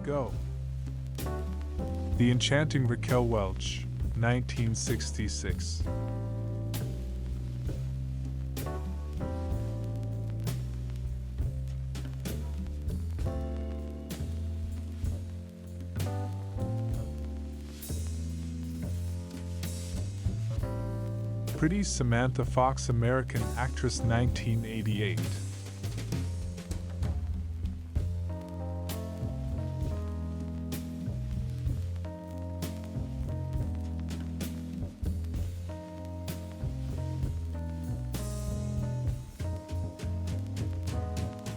Go. The Enchanting Raquel Welch, 1966. Pretty Samantha Fox, American actress, 1988.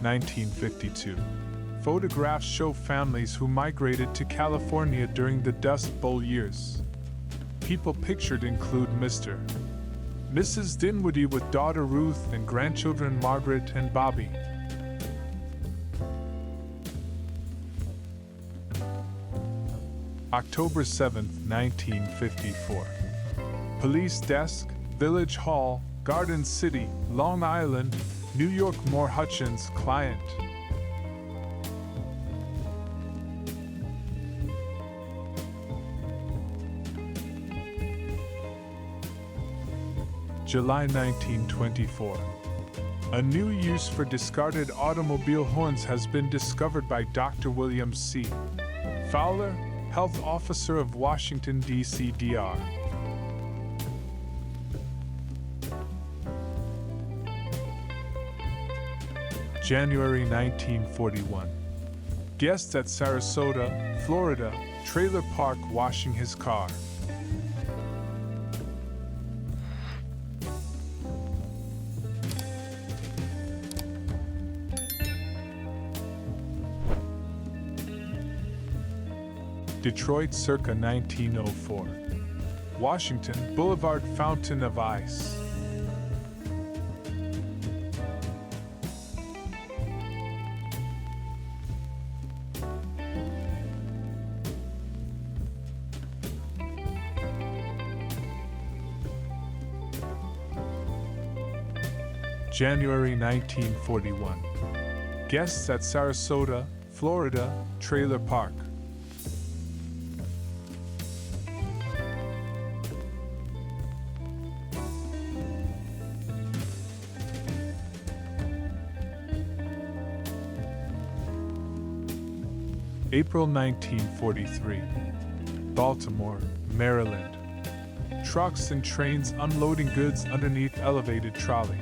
(1952). Photographs show families who migrated to California during the Dust Bowl years. People pictured include Mr. Mrs. Dinwiddie with daughter Ruth and grandchildren Margaret and Bobby. October 7, 1954. Police Desk, Village Hall, Garden City, Long Island, New York. Moore Hutchins, client. July 1924. A new use for discarded automobile horns has been discovered by Dr. William C. Fowler, Health Officer of Washington, D.C. Dr. January 1941. Guest at Sarasota, Florida, trailer park washing his car. Detroit circa 1904. Washington Boulevard Fountain of Ice. January 1941. Guests at Sarasota, Florida, trailer park. April 1943. Baltimore, Maryland. Trucks and trains unloading goods underneath elevated trolley.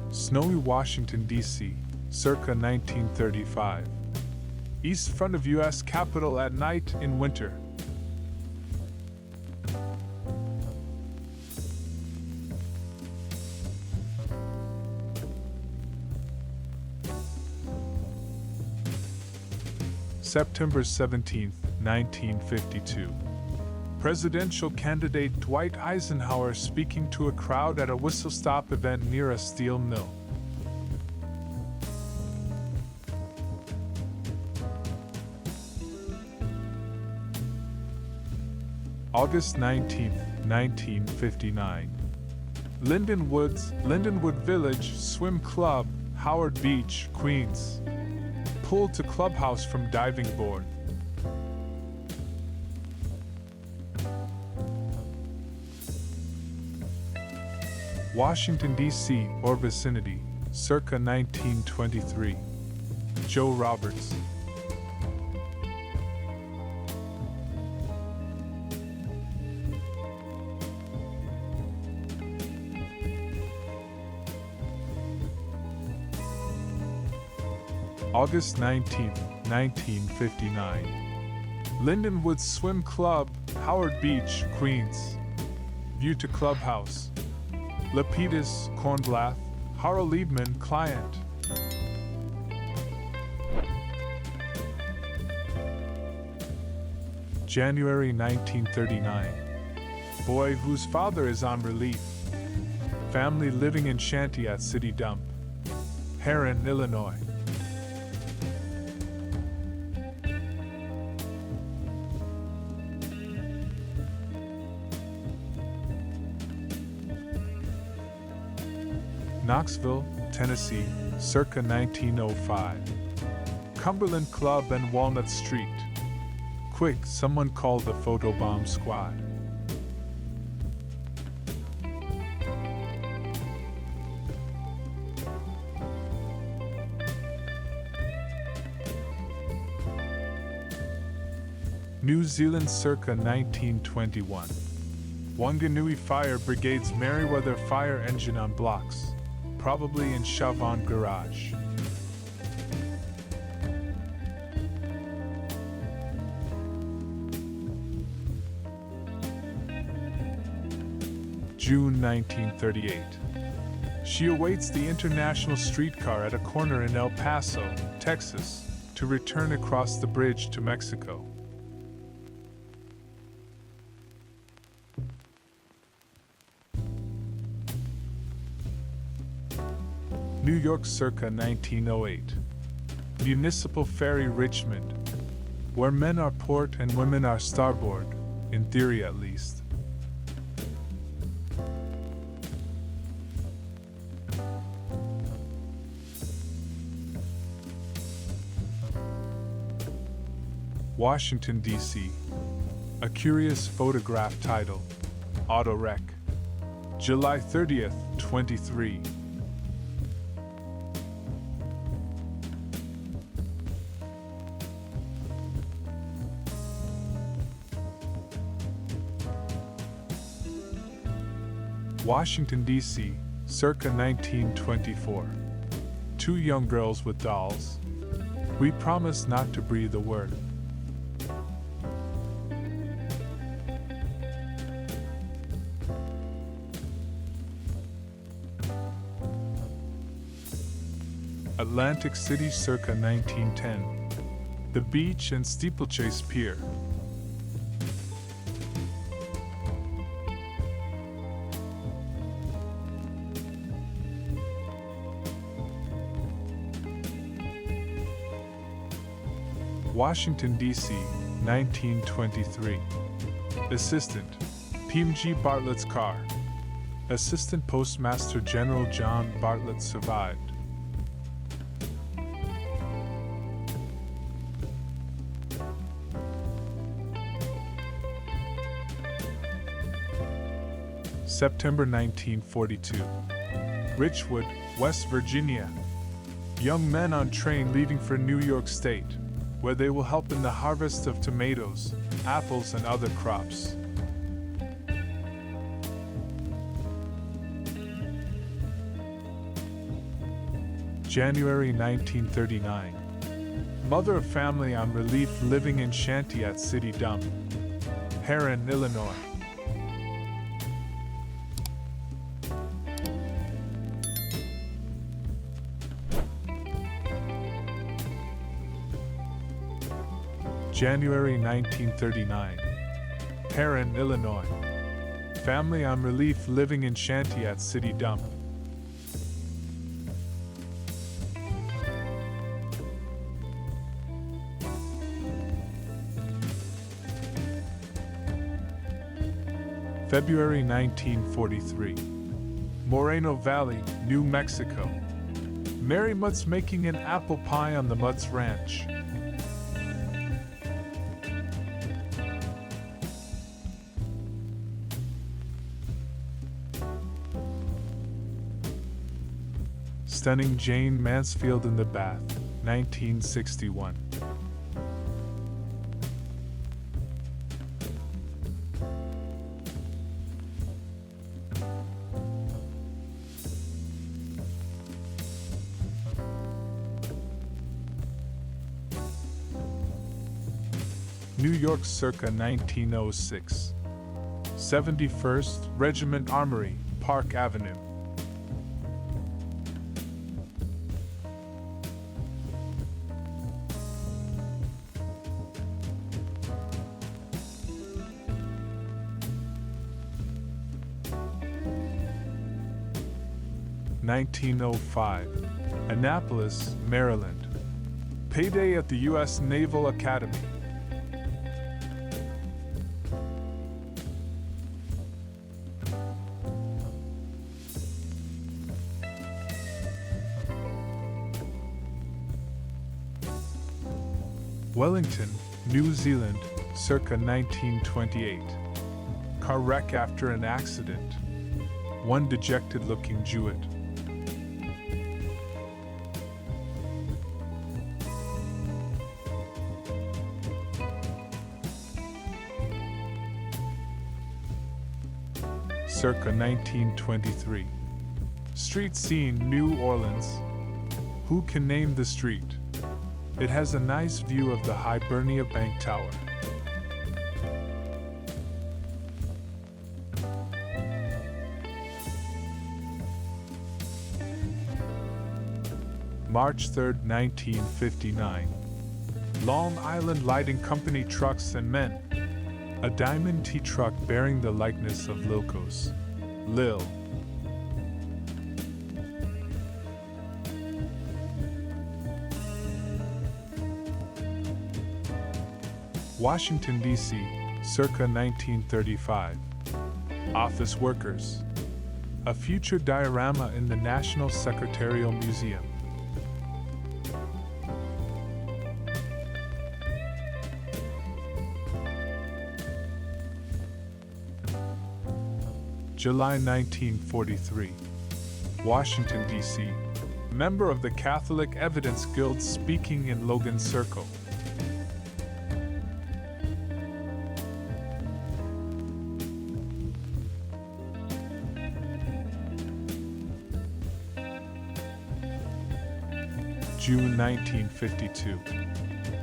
Snowy Washington, D.C., circa 1935. East front of U.S. Capitol at night in winter. September 17, 1952. Presidential candidate Dwight Eisenhower speaking to a crowd at a whistle-stop event near a steel mill. August 19, 1959. Lindenwood Village Swim Club, Howard Beach, Queens. Pulled to clubhouse from diving board. Washington, D.C. or vicinity, circa 1923. Joe Roberts. August 19, 1959. Lindenwood Swim Club, Howard Beach, Queens. View to clubhouse. Lapidus, Kornblath, Harl Liebman, client. January 1939. Boy whose father is on relief. Family living in shanty at City Dump. Herrin, Illinois. Knoxville, Tennessee, circa 1905. Cumberland Club and Walnut Street. Quick, someone call the photobomb squad. New Zealand circa 1921. Wanganui Fire Brigade's Merryweather fire engine on blocks, probably in Chavon Garage. June 1938. She awaits the international streetcar at a corner in El Paso, Texas, to return across the bridge to Mexico. New York circa 1908. Municipal Ferry Richmond, where men are port and women are starboard, in theory at least. Washington, D.C. A curious photograph title, Auto Wreck. July 30th, 23. Washington, D.C., circa 1924. Two young girls with dolls. We promise not to breathe a word. Atlantic City circa 1910. The beach and steeplechase pier. Washington, D.C., 1923. Assistant, P.M.G. Bartlett's car. Assistant Postmaster General John Bartlett survived. September 1942. Richwood, West Virginia. Young men on train leaving for New York State, where they will help in the harvest of tomatoes, apples, and other crops. January 1939. Mother of family on relief living in shanty at City Dump, Herrin, Illinois. January 1939. Herrin, Illinois. Family on relief living in shanty at City Dump. February 1943. Moreno Valley, New Mexico. Mary Mutz making an apple pie on the Mutz Ranch. Stunning Jane Mansfield in the bath, 1961. New York circa 1906. 71st Regiment Armory, Park Avenue. (1905) Annapolis, Maryland. Payday at the U.S. Naval Academy. Wellington, New Zealand, circa 1928. Car wreck after an accident. One dejected-looking Jewett. Circa 1923. Street scene, New Orleans. Who can name the street? It has a nice view of the Hibernia Bank Tower. March 3, 1959. Long Island Lighting Company Trucks and Men. A diamond T truck bearing the likeness of Lilko's. Lil. Washington, D.C., circa 1935. Office workers. A future diorama in the National Secretarial Museum. July 1943. Washington, D.C. Member of the Catholic Evidence Guild speaking in Logan Circle. June 1952.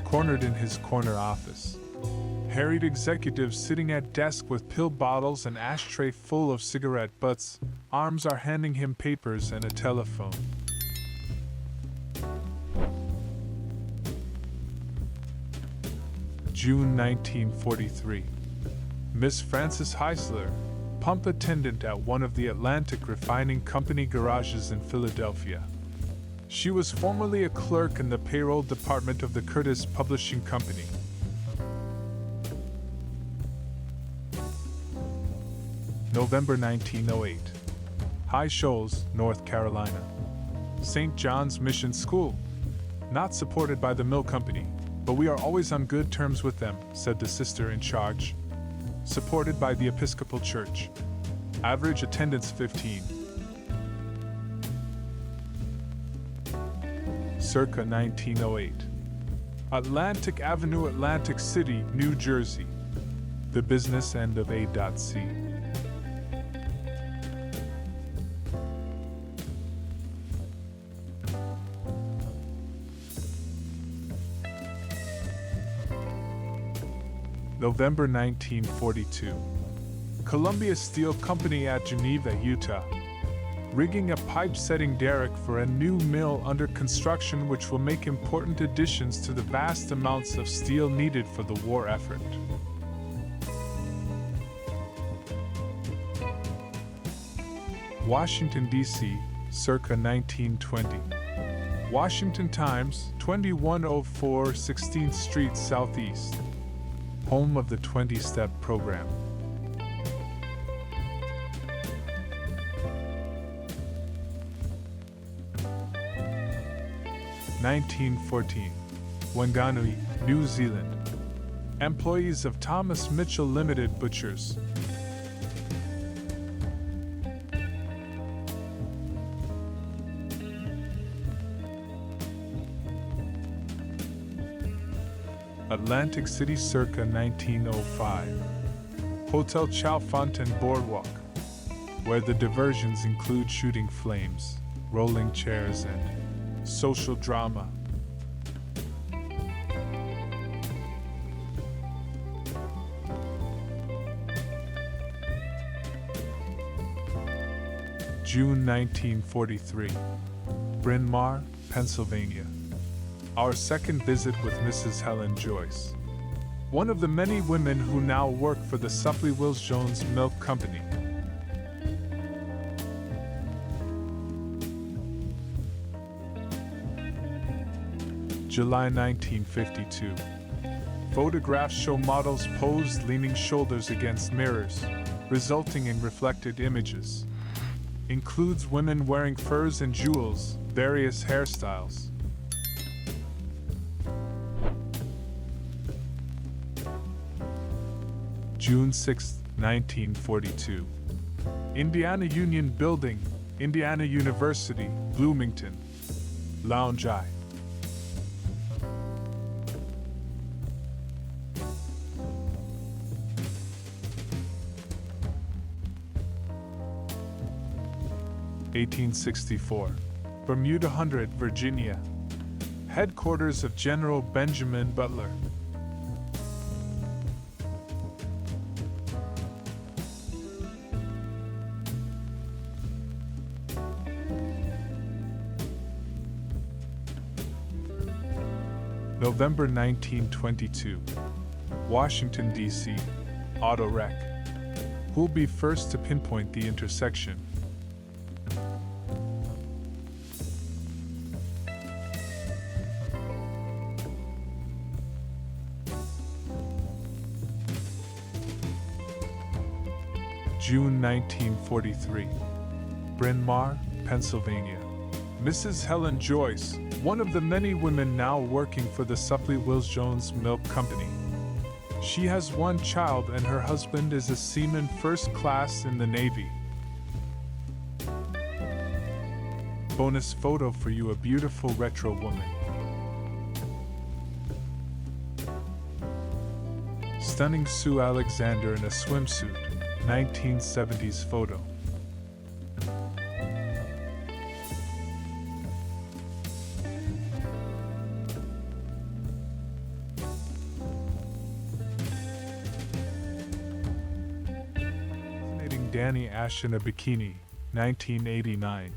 Cornered in his corner office. Harried executive sitting at desk with pill bottles and ashtray full of cigarette butts. Arms are handing him papers and a telephone. June 1943. Miss Frances Heisler, pump attendant at one of the Atlantic Refining Company garages in Philadelphia. She was formerly a clerk in the payroll department of the Curtis Publishing Company. November 1908. High Shoals, North Carolina. St. John's Mission School. Not supported by the mill company, but we are always on good terms with them, said the sister in charge. Supported by the Episcopal Church. Average attendance 15. Circa 1908. Atlantic Avenue, Atlantic City, New Jersey. The business end of A.C. November 1942. Columbia Steel Company at Geneva, Utah. Rigging a pipe-setting derrick for a new mill under construction which will make important additions to the vast amounts of steel needed for the war effort. Washington, D.C., circa 1920. Washington Times, 2104 16th Street Southeast. Home of the 20-step program. (1914) Wanganui, New Zealand. Employees of Thomas Mitchell Limited Butchers. Atlantic City circa 1905. Hotel Chalfontaine Boardwalk, where the diversions include shooting flames, rolling chairs, and social drama. June 1943. Bryn Mawr, Pennsylvania. Our second visit with Mrs. Helen Joyce, one of the many women who now work for the Supply Wills Jones Milk Company. July 1952. Photographs show models posed leaning shoulders against mirrors, resulting in reflected images. Includes women wearing furs and jewels, various hairstyles. June 6, 1942. Indiana Union Building, Indiana University, Bloomington. Lounge I. (1864), Bermuda Hundred, Virginia. Headquarters of General Benjamin Butler. November 1922. Washington, D.C. Auto wreck. Who'll be first to pinpoint the intersection? June 1943. Bryn Mawr, Pennsylvania. Mrs. Helen Joyce, one of the many women now working for the Supply Wills Jones Milk Company. She has one child and her husband is a seaman first class in the Navy. Bonus photo for you, a beautiful retro woman. Stunning Sue Alexander in a swimsuit, 1970s photo. Danny Ash in a bikini, 1989.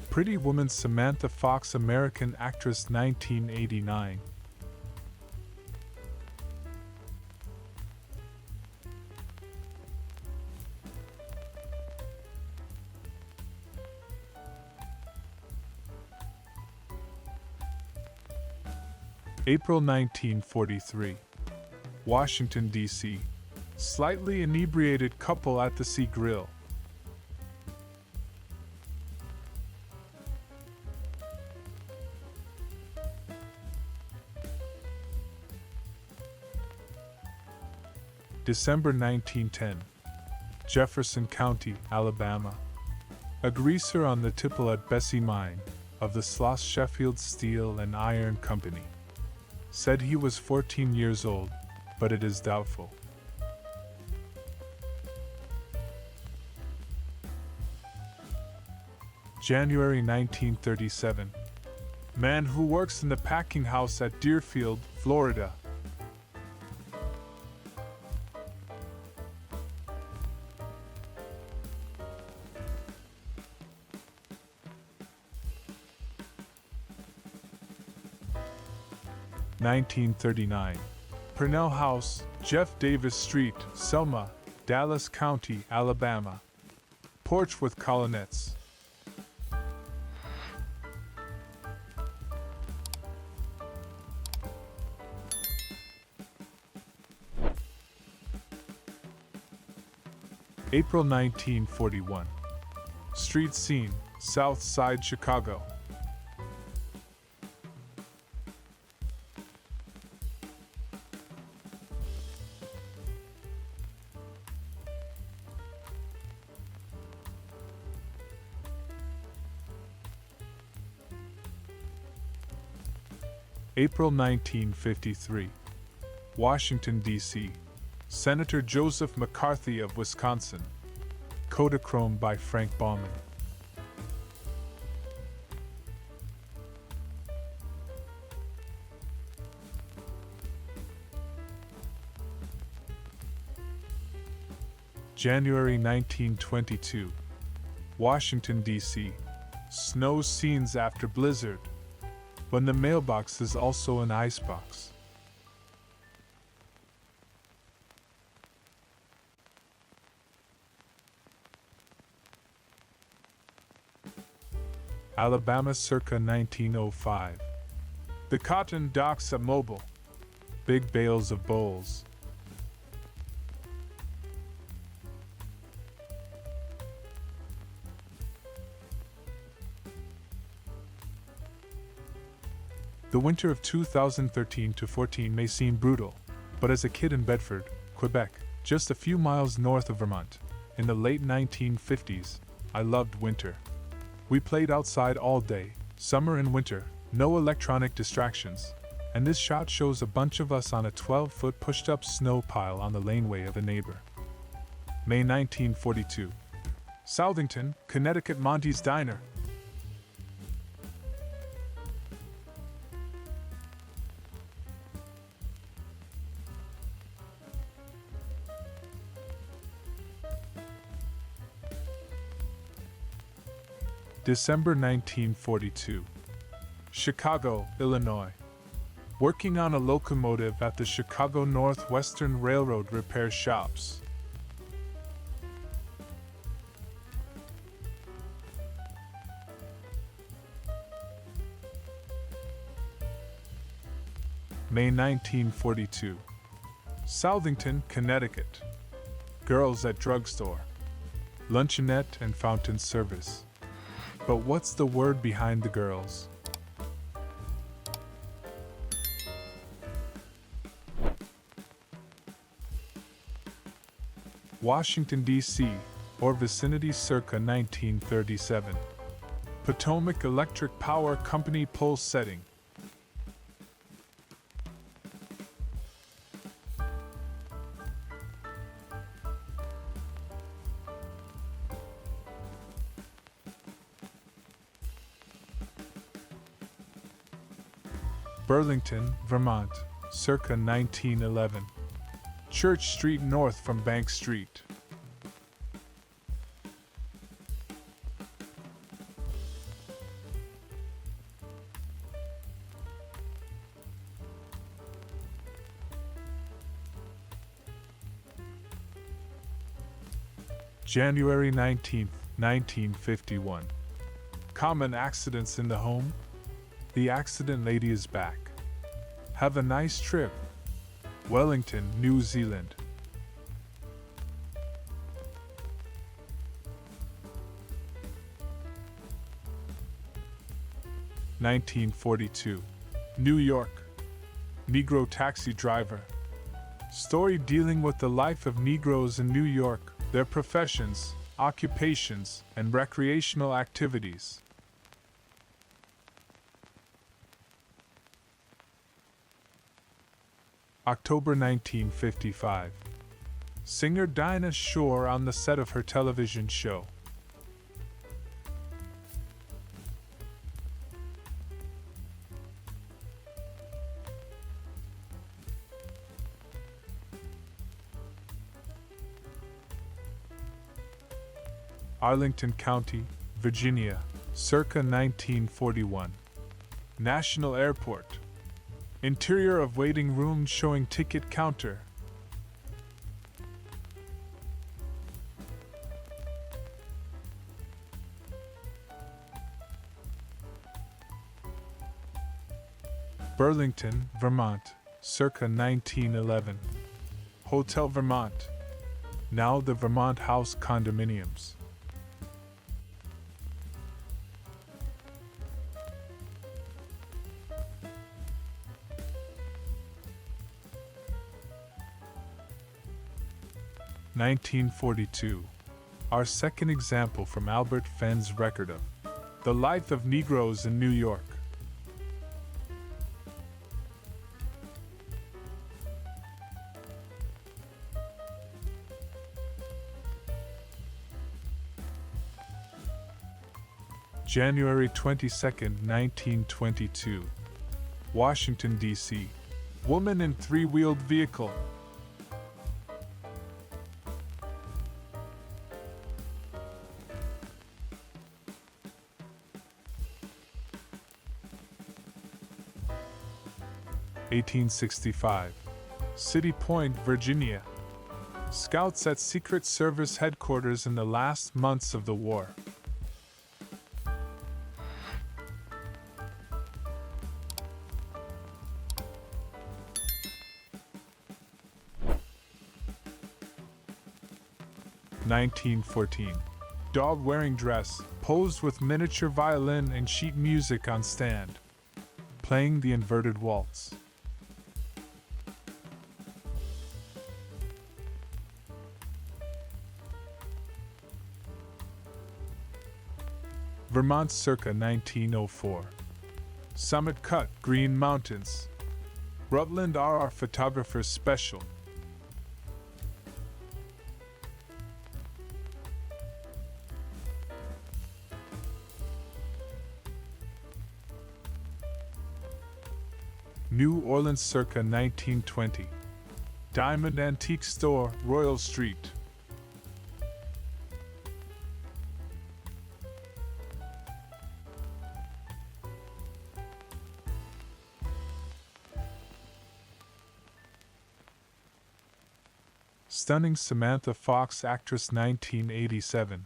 Pretty Woman Samantha Fox, American actress, 1989. April 1943. Washington, D.C. Slightly inebriated couple at the Sea Grill. December 1910. Jefferson County, Alabama. A greaser on the tipple at Bessie Mine of the Sloss Sheffield Steel and Iron Company said he was 14 years old, but it is doubtful. January 1937. Man who works in the packing house at Deerfield, Florida. (1939). Purnell House, Jeff Davis Street, Selma, Dallas County, Alabama. Porch with colonnettes. April 1941. Street scene, South Side, Chicago. April 1953. Washington, D.C. Senator Joseph McCarthy of Wisconsin. Kodachrome by Frank Bauman. January 1922. Washington, D.C. Snow scenes after blizzard, when the mailbox is also an icebox. Alabama circa 1905. The cotton docks at Mobile. Big bales of bowls. The winter of 2013 to 14 may seem brutal, but as a kid in Bedford, Quebec, just a few miles north of Vermont, in the late 1950s, I loved winter. We played outside all day, summer and winter, no electronic distractions, and this shot shows a bunch of us on a 12-foot pushed-up snow pile on the laneway of a neighbor. May 1942. Southington, Connecticut. Monty's Diner. December 1942. Chicago, Illinois. Working on a locomotive at the Chicago Northwestern Railroad repair shops. May 1942. Southington, Connecticut. Girls at drugstore, luncheonette and fountain service. But what's the word behind the girls? Washington, D.C., or vicinity circa 1937. Potomac Electric Power Company pole setting. Burlington, Vermont, circa 1911. Church Street north from Bank Street. January 19th, 1951. Common accidents in the home? The accident lady is back. Have a nice trip. Wellington, New Zealand. (1942). New York. Negro taxi driver. Story dealing with the life of Negroes in New York, their professions, occupations, and recreational activities. October 1955. Singer Dinah Shore on the set of her television show. Arlington County, Virginia, circa 1941. National Airport. Interior of waiting room showing ticket counter. Burlington, Vermont, circa 1911. Hotel Vermont. Now the Vermont House condominiums. (1942). Our second example from Albert Fenn's record of The Life of Negroes in New York. January 22, 1922. Washington, D.C. Woman in three-wheeled vehicle. (1865). City Point, Virginia. Scouts at Secret Service headquarters in the last months of the war. (1914). Dog wearing dress, posed with miniature violin and sheet music on stand. playing the inverted waltz. Vermont circa 1904. Summit cut, Green Mountains. Rutland RR Photographers Special. New Orleans circa 1920. Diamond Antique Store, Royal Street. Stunning Samantha Fox Actress 1987.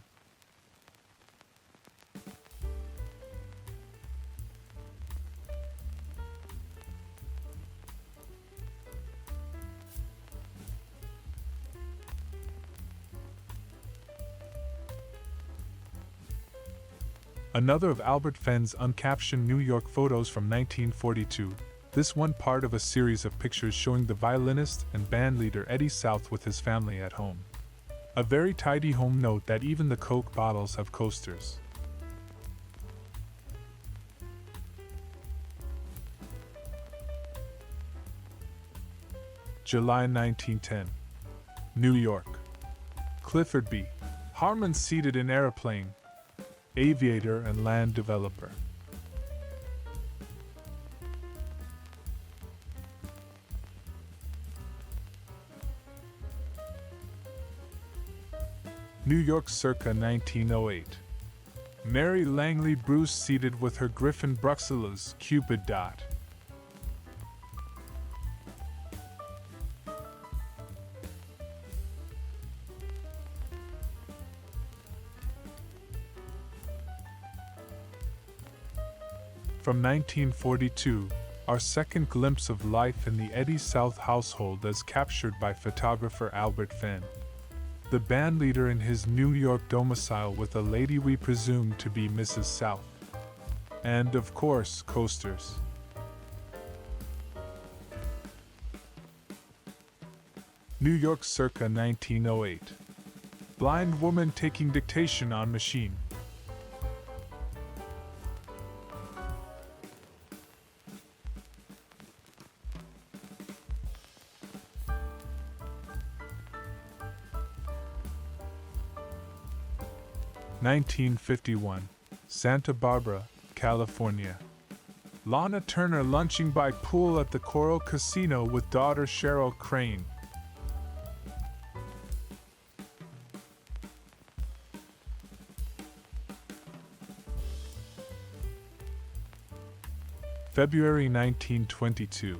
Another of Albert Fenn's uncaptioned New York photos from 1942. This one part of a series of pictures showing the violinist and bandleader Eddie South with his family at home. A very tidy home. Note that even the Coke bottles have coasters. July 1910. New York. Clifford B. Harmon seated in airplane. Aviator and land developer. New York circa 1908. Mary Langley Bruce seated with her Griffin Bruxelles Cupid dot. From 1942, our second glimpse of life in the Eddie South household as captured by photographer Albert Fenn. The bandleader in his New York domicile with a lady we presume to be Mrs. South. And, of course, coasters. New York circa 1908. Blind woman taking dictation on machine. (1951) Santa Barbara, California. Lana Turner lunching by pool at the Coral Casino with daughter Cheryl Crane. February 1922.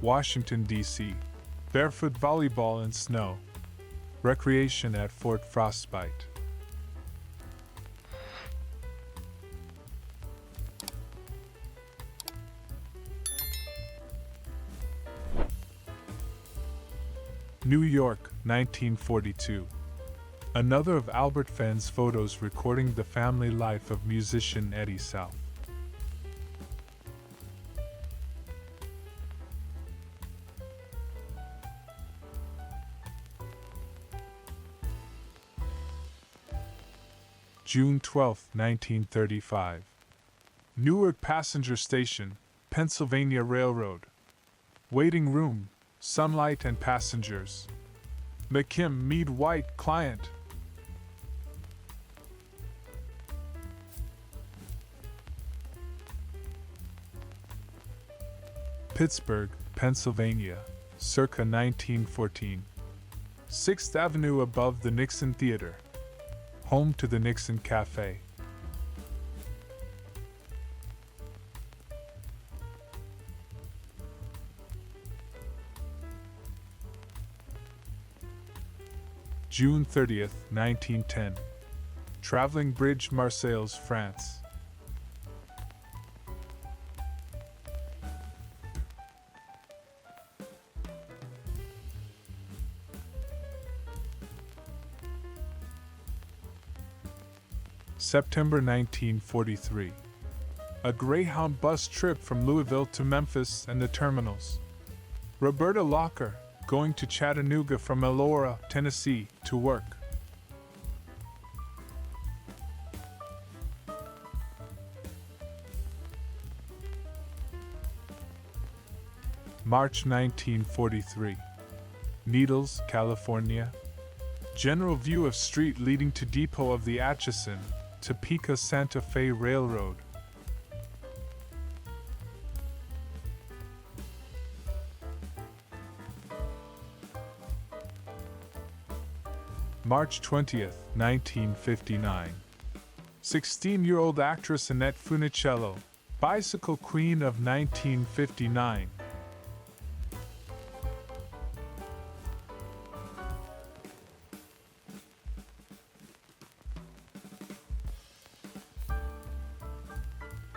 Washington, D.C. Barefoot volleyball in snow. Recreation at Fort Frostbite. New York, 1942. Another of Albert Fenn's photos recording the family life of musician Eddie South. June 12, 1935. Newark Passenger Station, Pennsylvania Railroad. Waiting room, sunlight and passengers. McKim Mead White client. Pittsburgh, Pennsylvania, circa 1914. 6th Avenue above the Nixon Theater. Home to the Nixon Cafe. June 30th, 1910. Traveling Bridge, Marseilles, France. September 1943. a Greyhound bus trip from Louisville to Memphis and the terminals. Roberta Locker, going to Chattanooga from Elora, Tennessee, to work. March 1943. Needles, California. General view of street leading to depot of the Atchison, Topeka Santa Fe Railroad. March 20th, 1959. 16-year-old actress Annette Funicello, Bicycle Queen of 1959.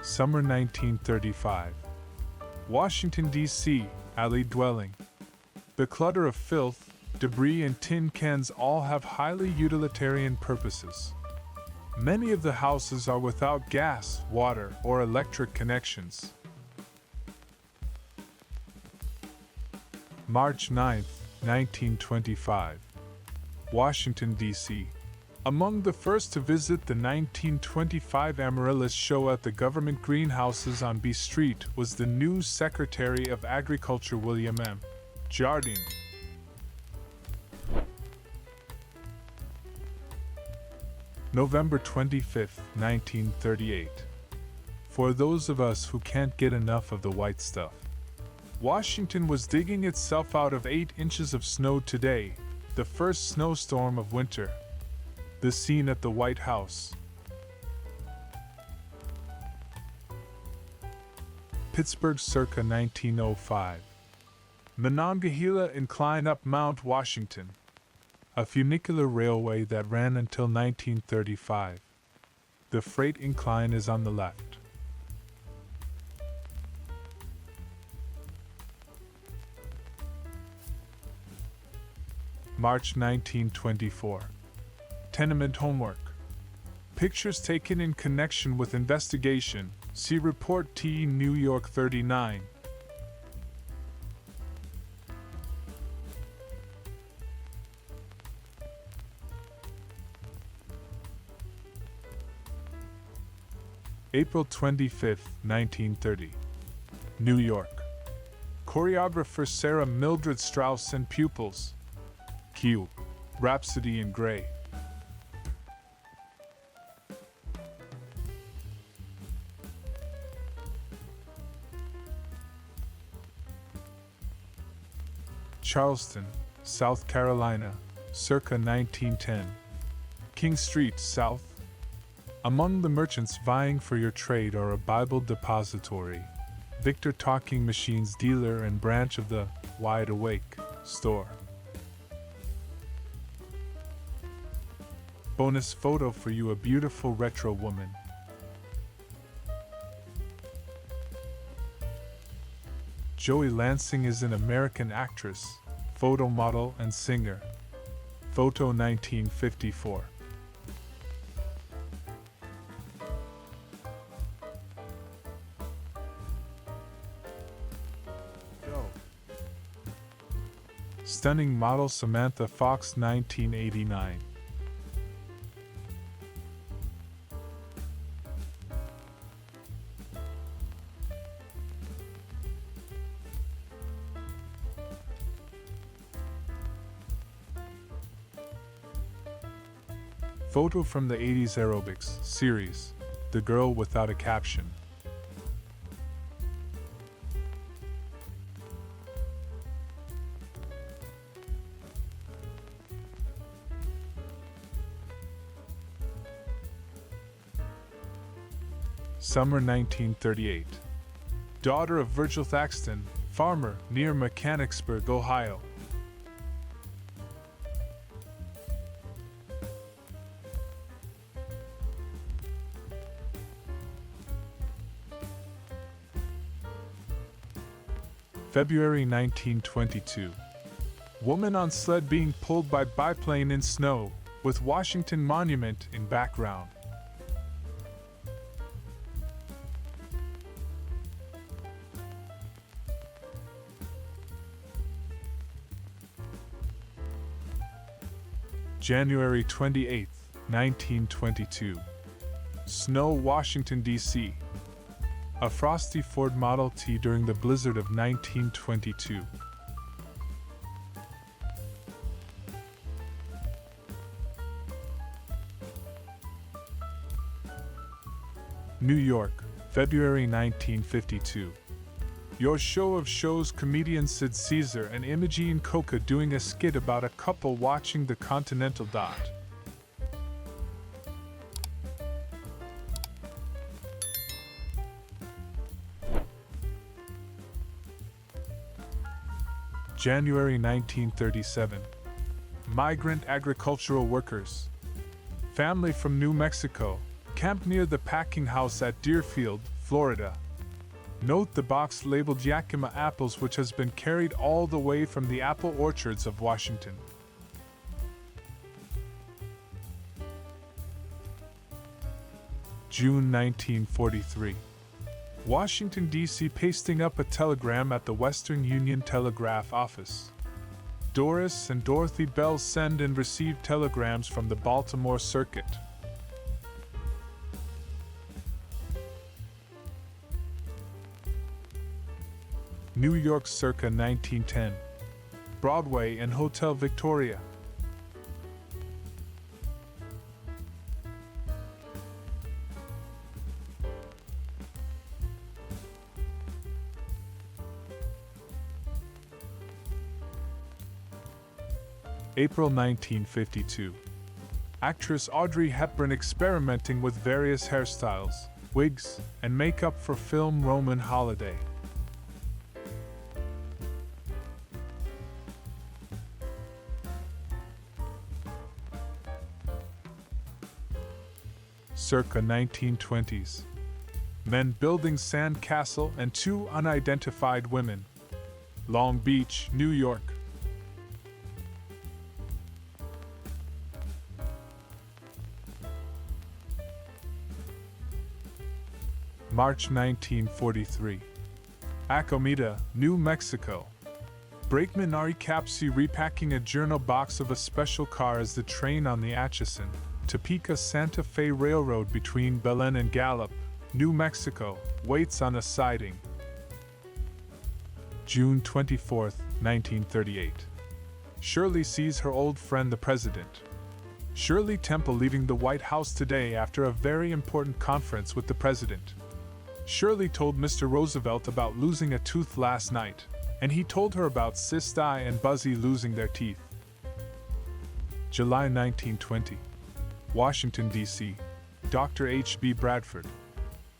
Summer 1935. Washington, D.C., alley dwelling. The clutter of filth, debris, and tin cans all have highly utilitarian purposes. Many of the houses are without gas, water, or electric connections. March 9th, 1925. Washington, D.C. Among the first to visit the 1925 Amaryllis show at the government greenhouses on B Street was the new Secretary of Agriculture William M. Jardine. November 25th, 1938. For those of us who can't get enough of the white stuff. Washington was digging itself out of 8 inches of snow today, the first snowstorm of winter. The scene at the White House. Pittsburgh circa 1905. Monongahela incline up Mount Washington. A funicular railway that ran until 1935. The freight incline is on the left. March 1924. Tenement homework. Pictures taken in connection with investigation. See Report T. New York 39. April 25th, 1930. New York. Choreographer Sarah Mildred Strauss and pupils. Q. Rhapsody in Grey. Charleston, South Carolina, circa 1910. King Street, South. Among the merchants vying for your trade are a Bible depository, Victor Talking Machines dealer and branch of the Wide Awake store. Bonus photo for you, a beautiful retro woman. Joey Lansing is an American actress, photo model, and singer. Photo 1954. Go. Stunning model Samantha Fox 1989. Photo from the 80s aerobics series, The Girl Without a Caption. Summer 1938. Daughter of Virgil Thaxton, farmer near Mechanicsburg, Ohio. February 1922. Woman on sled being pulled by biplane in snow, with Washington Monument in background. January 28, 1922. Snow, Washington, D.C. A frosty Ford Model T during the blizzard of 1922. New York, February 1952. Your Show of Shows comedian Sid Caesar and Imogene Coca doing a skit about a couple watching the Continental Dot. January 1937. Migrant agricultural workers. Family from New Mexico, camped near the packing house at Deerfield, Florida. Note the box labeled Yakima apples, which has been carried all the way from the apple orchards of Washington. June 1943. Washington, D.C. pasting up a telegram at the Western Union Telegraph Office. Doris and Dorothy Bell send and receive telegrams from the Baltimore Circuit. New York circa 1910. Broadway and Hotel Victoria. April 1952. Actress Audrey Hepburn experimenting with various hairstyles, wigs, and makeup for film Roman Holiday. Circa 1920s. Men building sand castle and two unidentified women. Long Beach, New York. March 1943. Acomita, New Mexico. Brakeman Ari Capsi repacking a journal box of a special car as the train on the Atchison, Topeka Santa Fe Railroad between Belen and Gallup, New Mexico, waits on a siding. June 24, 1938. Shirley sees her old friend the President. Shirley Temple leaving the White House today after a very important conference with the President. Shirley told Mr. Roosevelt about losing a tooth last night, and he told her about Sis Di and Buzzy losing their teeth. July 1920. Washington, D.C. Dr. H.B. Bradford.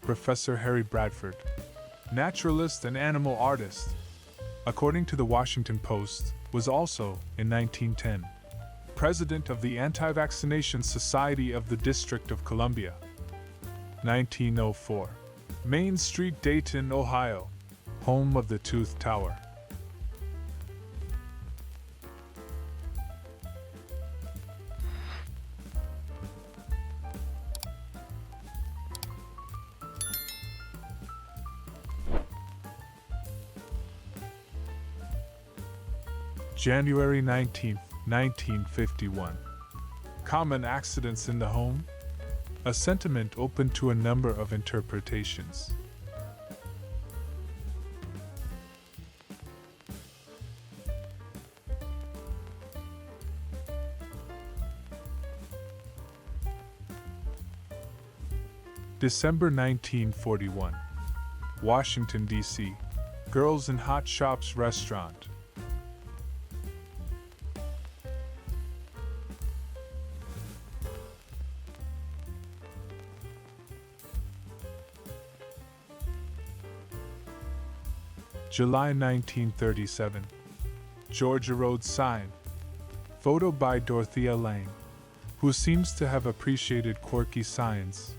Professor Harry Bradford. Naturalist and animal artist. According to the Washington Post, was also, in 1910, President of the Anti-Vaccination Society of the District of Columbia. 1904. Main Street, Dayton, Ohio, home of the Tooth Tower. January 19, 1951. Common accidents in the home? A sentiment open to a number of interpretations. December 1941. Washington, D.C. Girls in Hot Shops Restaurant. July 1937. Georgia Road sign. Photo by Dorothea Lange, who seems to have appreciated quirky signs.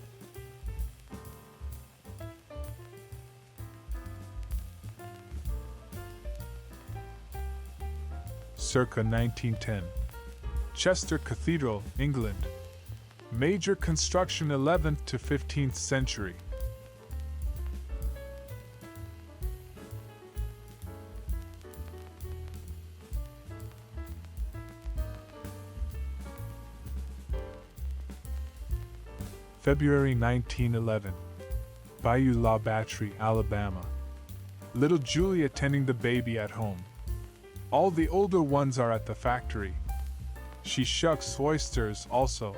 Circa 1910. Chester Cathedral, England. Major construction 11th to 15th century. February 1911. Bayou La Battery, Alabama. Little Julie attending the baby at home. All the older ones are at the factory. She shucks oysters also.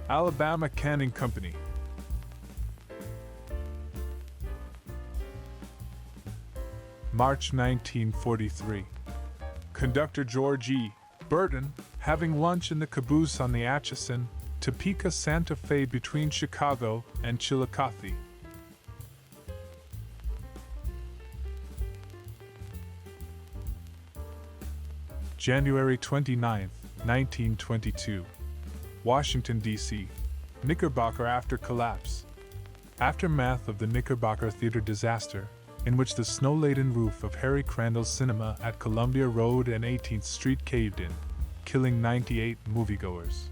Alabama Canning Company. March 1943. Conductor George E. Burton having lunch in the caboose on the Atchison, Topeka Santa Fe between Chicago and Chillicothe. January 29, 1922. Washington, D.C. Knickerbocker after collapse. Aftermath of the Knickerbocker Theater disaster, in which the snow-laden roof of Harry Crandall's cinema at Columbia Road and 18th Street caved in, killing 98 moviegoers.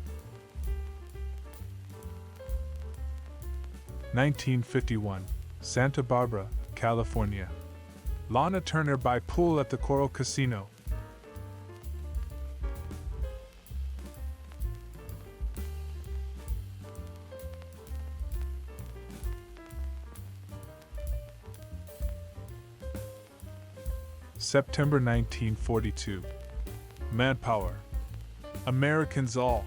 1951. Santa Barbara, California. Lana Turner by pool at the Coral Casino. September 1942. Manpower. Americans all.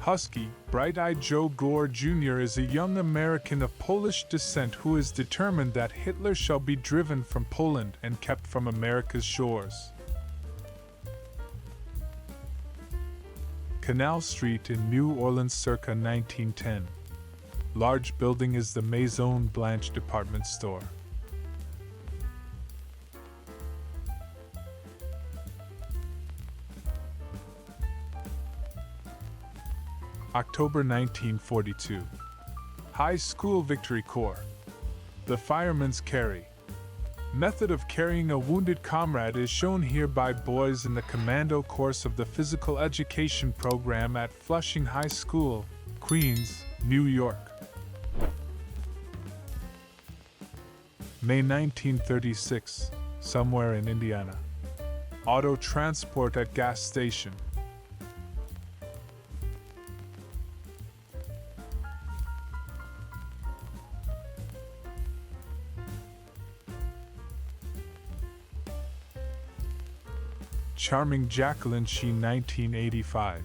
Husky, bright-eyed Joe Gore Jr. is a young American of Polish descent who is determined that Hitler shall be driven from Poland and kept from America's shores. Canal Street in New Orleans circa 1910. Large building is the Maison Blanche department store. October 1942. High School Victory Corps. The Fireman's Carry. Method of carrying a wounded comrade is shown here by boys in the commando course of the physical education program at Flushing High School, Queens, New York. May 1936. Somewhere in Indiana. Auto transport at gas station. Charming Jacqueline Sheen 1985.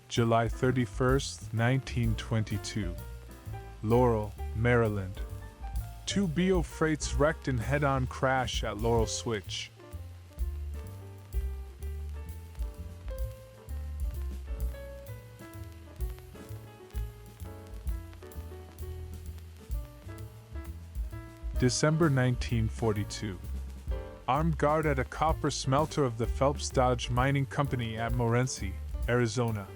July 31st, 1922. Laurel, Maryland. Two BO freights wrecked in head-on crash at Laurel Switch. December 1942. Armed guard at a copper smelter of the Phelps Dodge Mining Company at Morenci, Arizona.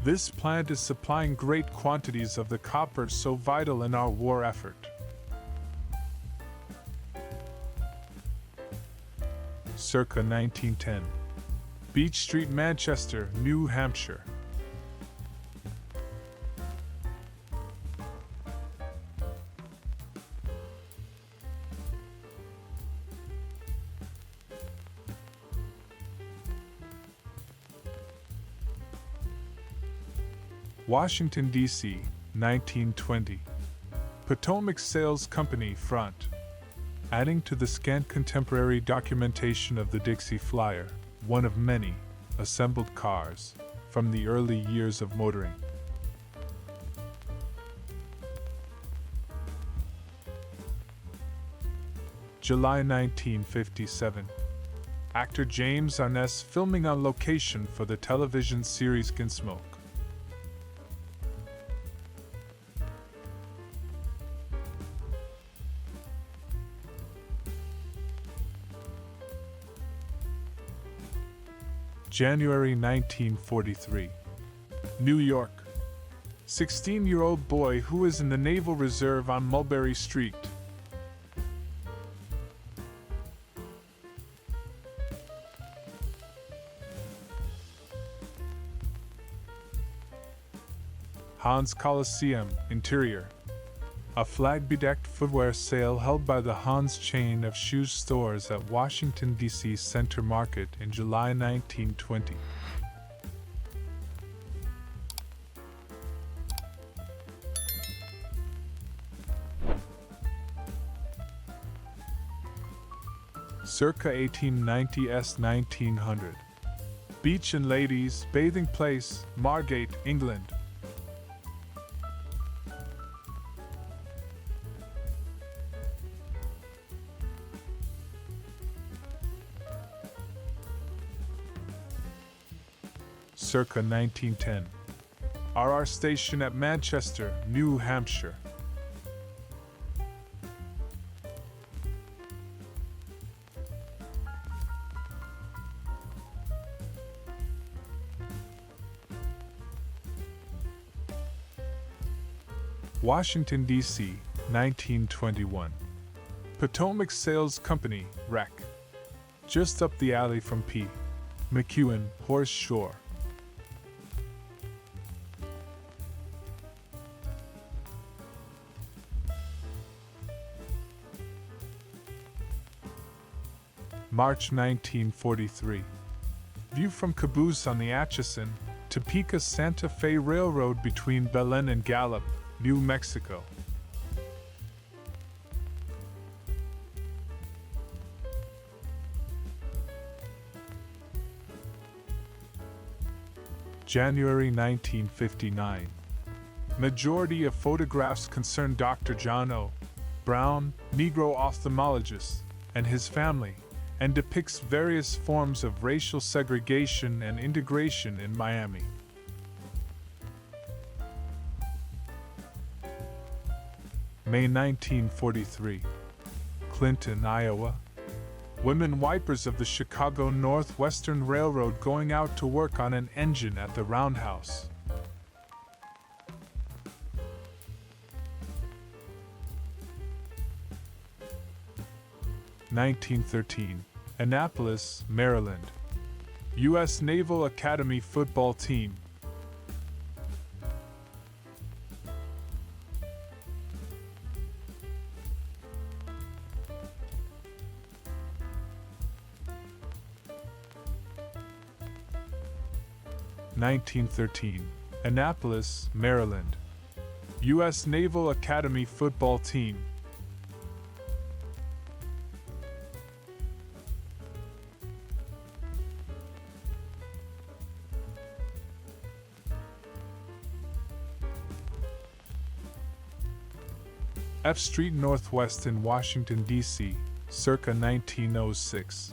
This plant is supplying great quantities of the copper so vital in our war effort. Circa 1910. Beach Street, Manchester, New Hampshire. Washington, D.C., 1920. Potomac Sales Company front. Adding to the scant contemporary documentation of the Dixie Flyer, one of many assembled cars from the early years of motoring. July 1957. Actor James Arness filming on location for the television series Gunsmoke. January 1943. New York. 16-year-old boy who is in the Naval Reserve on Mulberry Street. Hans Coliseum, interior. A flag-bedecked footwear sale held by the Hans chain of shoe stores at Washington, D.C. Center Market in July 1920. Circa 1890s 1900. Beach and Ladies Bathing Place, Margate, England. Circa 1910. RR Station at Manchester, New Hampshire. Washington, D.C., 1921. Potomac Sales Company, Rec. Just up the alley from P. McEwen, Horse Shore. March 1943. View from Caboose on the Atchison, Topeka Santa Fe Railroad between Belen and Gallup, New Mexico. January 1959. Majority of photographs concern Dr. John O. Brown, Negro ophthalmologist, and his family, and depicts various forms of racial segregation and integration in Miami. May 1943. Clinton, Iowa. Women wipers of the Chicago Northwestern Railroad going out to work on an engine at the roundhouse. (1913) Annapolis, Maryland. U.S. Naval Academy football team. (1913) Annapolis, Maryland. U.S. Naval Academy football team. F Street Northwest in Washington, D.C., circa 1906.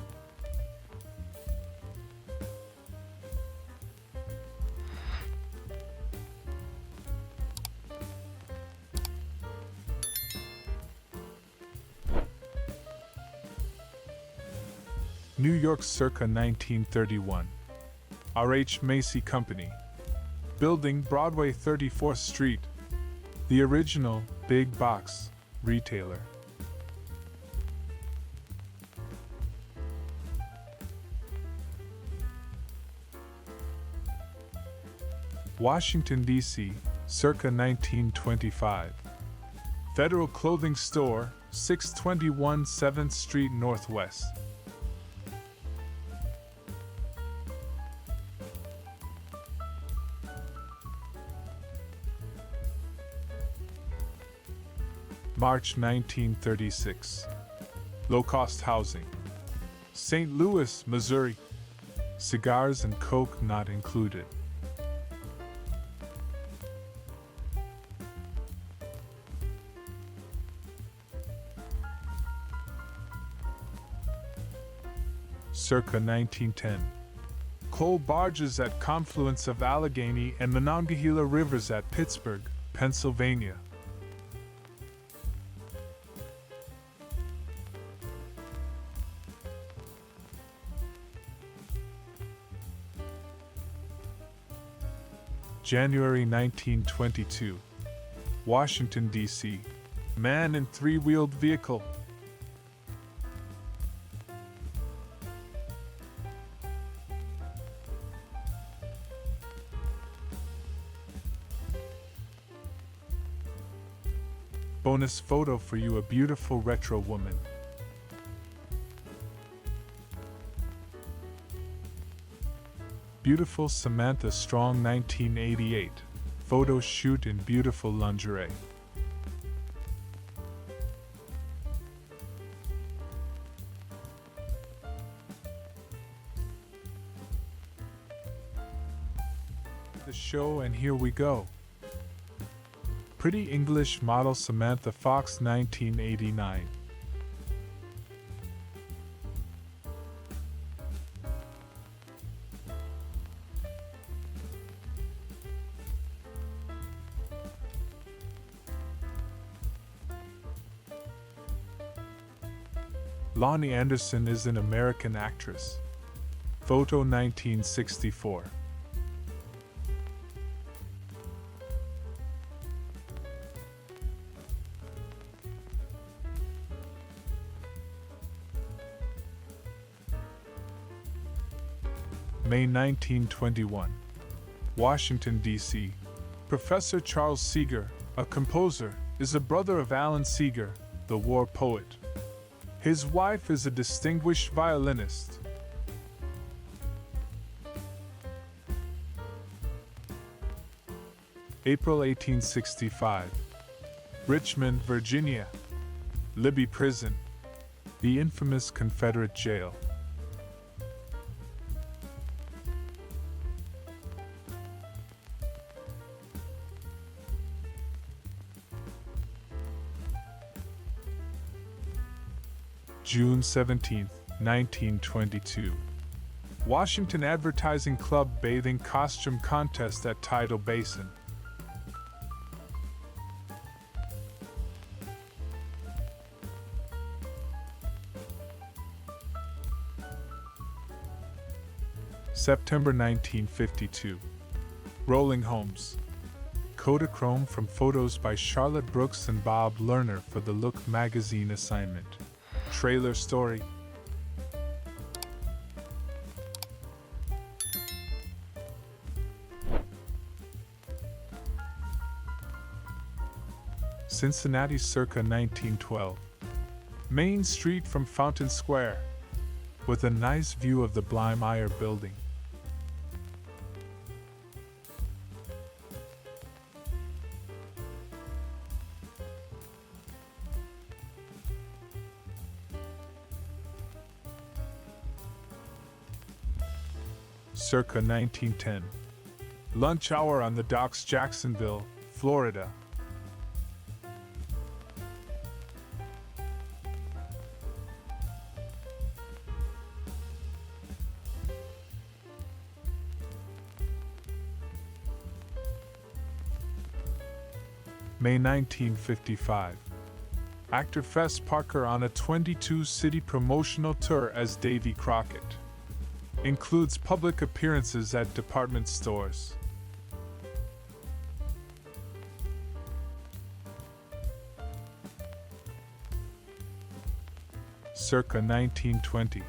New York, circa 1931. R.H. Macy Company. Building Broadway 34th Street. The original big box retailer. Washington, D.C., circa 1925. Federal Clothing Store, 621 7th Street Northwest. March 1936. Low-cost housing. St. Louis, Missouri. Cigars and Coke not included. Circa 1910. Coal barges at confluence of Allegheny and Monongahela Rivers at Pittsburgh, Pennsylvania. January 1922. Washington, D.C. Man in three-wheeled vehicle. Bonus photo for you, a beautiful retro woman. Beautiful Samantha Strong 1988. Photo shoot in beautiful lingerie. The show, and here we go. Pretty English model Samantha Fox 1989. Lonnie Anderson is an American actress. Photo 1964. May 1921. Washington, D.C. Professor Charles Seeger, a composer, is a brother of Alan Seeger, the war poet. His wife is a distinguished violinist. April 1865. Richmond, Virginia. Libby Prison, the infamous Confederate jail. June 17, 1922. Washington Advertising Club bathing costume contest at Tidal Basin. September 1952. Rolling Homes. Kodachrome from photos by Charlotte Brooks and Bob Lerner for the Look magazine assignment. Trailer story. Cincinnati circa 1912. Main Street from Fountain Square, with a nice view of the Blymeyer building. Circa 1910. Lunch hour on the docks, Jacksonville, Florida. May 1955. Actor Fess Parker on a 22-city promotional tour as Davy Crockett. Includes public appearances at department stores. Circa 1920.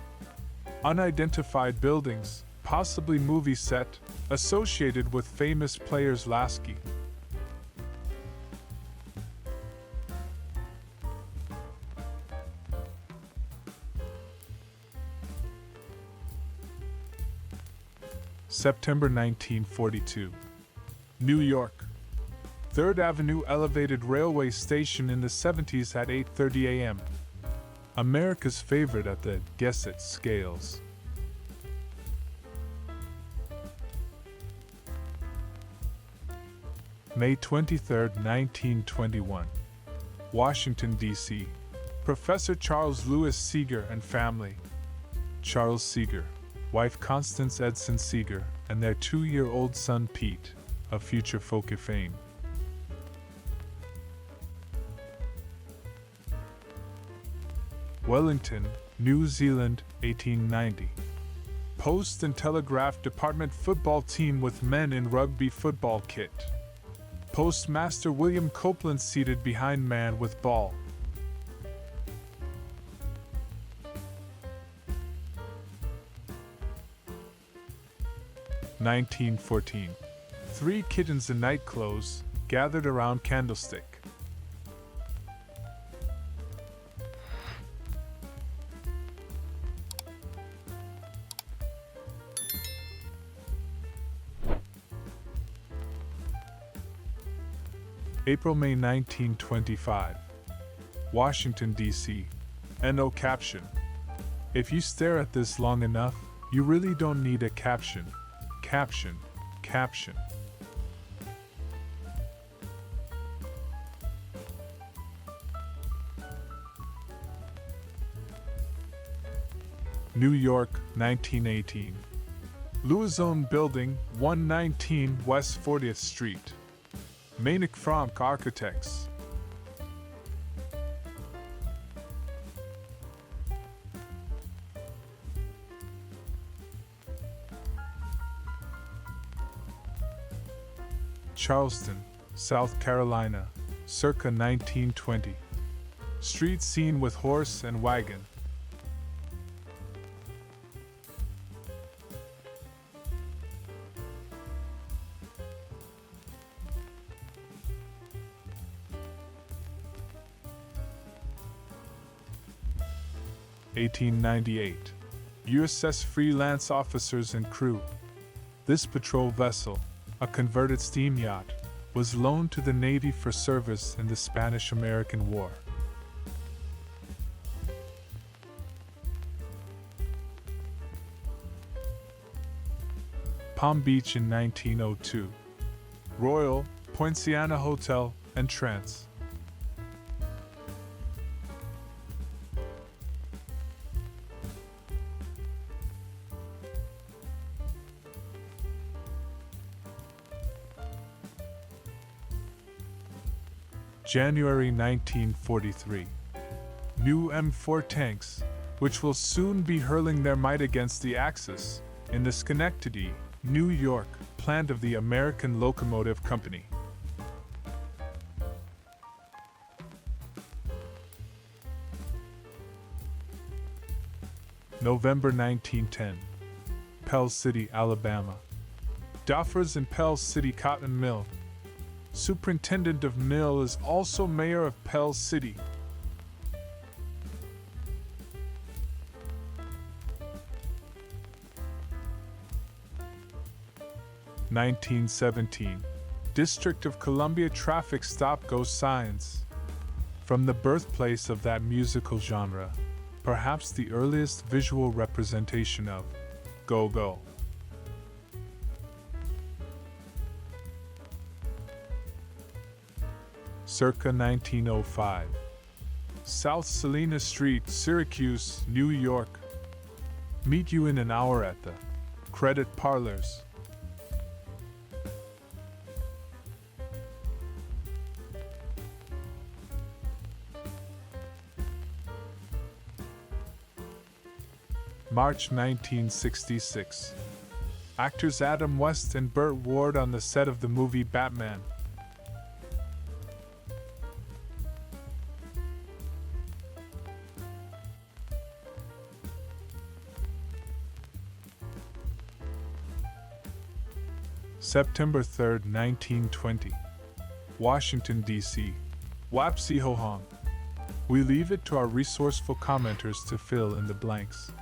Unidentified buildings, possibly movie set, associated with famous players Lasky. September 1942. New York. 3rd Avenue elevated railway station in the 70s at 8:30 a.m. America's favorite at the Guess It scales. May 23, 1921. Washington, D.C. Professor Charles Lewis Seeger and family. Charles Seeger, wife Constance Edson Seeger, and their 2-year-old son Pete, of future folk fame. Wellington, New Zealand, 1890. Post and Telegraph Department football team with men in rugby football kit. Postmaster William Copeland seated behind man with ball. (1914). 3 kittens in night clothes gathered around candlestick. April-May 1925. Washington, D.C. No caption. If you stare at this long enough, you really don't need a caption. Caption. Caption. New York, 1918. Louis-Own Building, 119 West 40th Street. Mainick Franck Architects. Charleston, South Carolina, circa 1920. Street scene with horse and wagon. (1898). USS Freelance officers and crew. This patrol vessel, a converted steam yacht, was loaned to the Navy for service in the Spanish-American War. Palm Beach in 1902. Royal Poinciana Hotel and Trance. January 1943. New M4 tanks, which will soon be hurling their might against the Axis, in the Schenectady, New York, plant of the American Locomotive Company. November 1910. Pell City, Alabama. Doffers and Pell City Cotton Mill. Superintendent of mill is also mayor of Pell City. (1917) District of Columbia traffic stop-go signs. From the birthplace of that musical genre, perhaps the earliest visual representation of go-go. Circa 1905. South Salina Street, Syracuse, New York. Meet you in an hour at the Credit Parlors. March 1966. Actors Adam West and Burt Ward on the set of the movie Batman. September 3, 1920. Washington, D.C. Wapsihohong. We leave it to our resourceful commenters to fill in the blanks.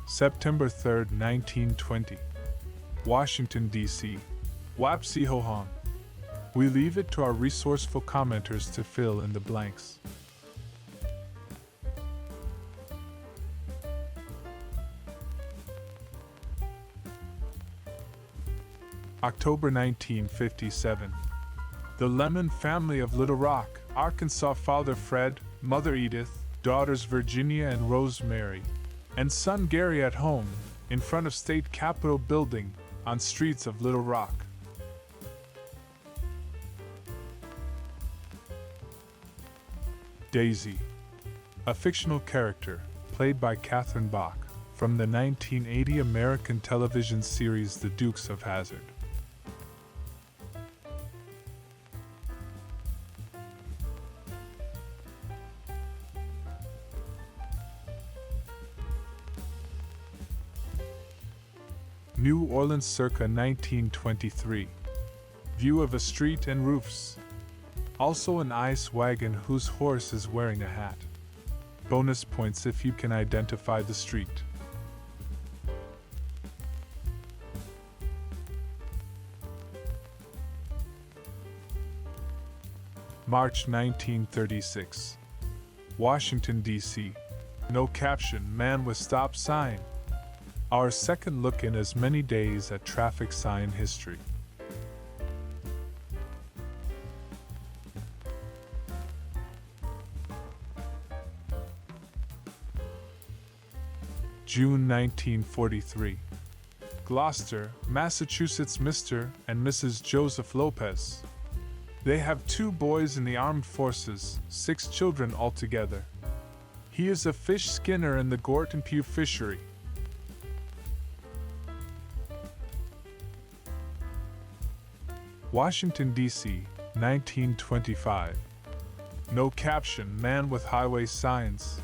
September 3, 1920. Washington, D.C. Wapsihohong. We leave it to our resourceful commenters to fill in the blanks. October 1957. The Lemon family of Little Rock, Arkansas. Father Fred, Mother Edith, daughters Virginia and Rosemary, and son Gary at home, in front of State Capitol building, on streets of Little Rock. Daisy. A fictional character, played by Catherine Bach, from the 1980 American television series The Dukes of Hazzard. New Orleans circa 1923. View of a street and roofs. Also an ice wagon whose horse is wearing a hat. Bonus points if you can identify the street. March 1936. Washington, D.C. No caption, man with stop sign. Our second look in as many days at traffic sign history. June 1943. Gloucester, Massachusetts. Mr. and Mrs. Joseph Lopez. They have 2 boys in the armed forces, 6 children altogether. He is a fish skinner in the Gorton Pew fishery. Washington, D.C., 1925. No caption, man with highway signs.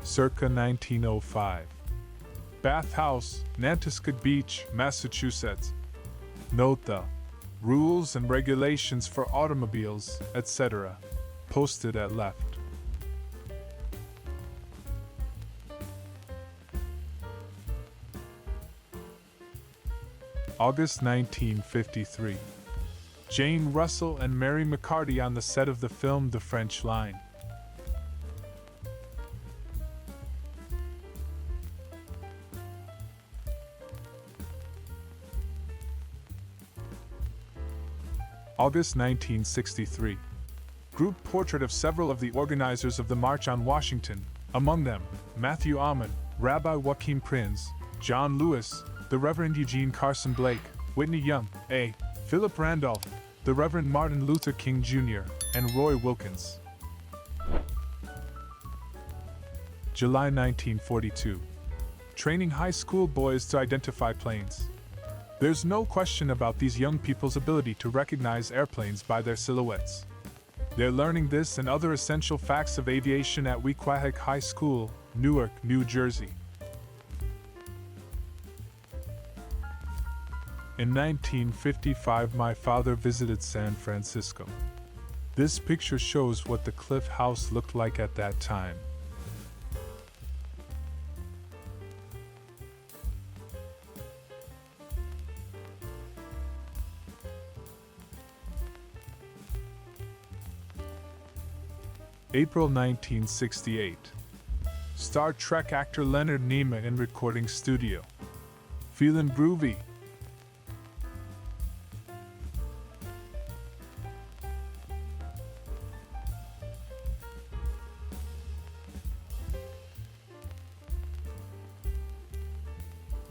Circa 1905. Bath House, Nantasket Beach, Massachusetts. Note the rules and regulations for automobiles, etc. Posted at left. August 1953. Jane Russell and Mary McCarty on the set of the film The French Line. August 1963. Group portrait of several of the organizers of the March on Washington, among them, Matthew Ahman, Rabbi Joachim Prinz, John Lewis, the Reverend Eugene Carson Blake, Whitney Young, A. Philip Randolph, the Reverend Martin Luther King Jr., and Roy Wilkins. July 1942. Training high school boys to identify planes. There's no question about these young people's ability to recognize airplanes by their silhouettes. They're learning this and other essential facts of aviation at Wequahic High School, Newark, New Jersey. In 1955, my father visited San Francisco. This picture shows what the Cliff House looked like at that time. April 1968. Star Trek actor Leonard Nimoy in recording studio. Feelin' groovy.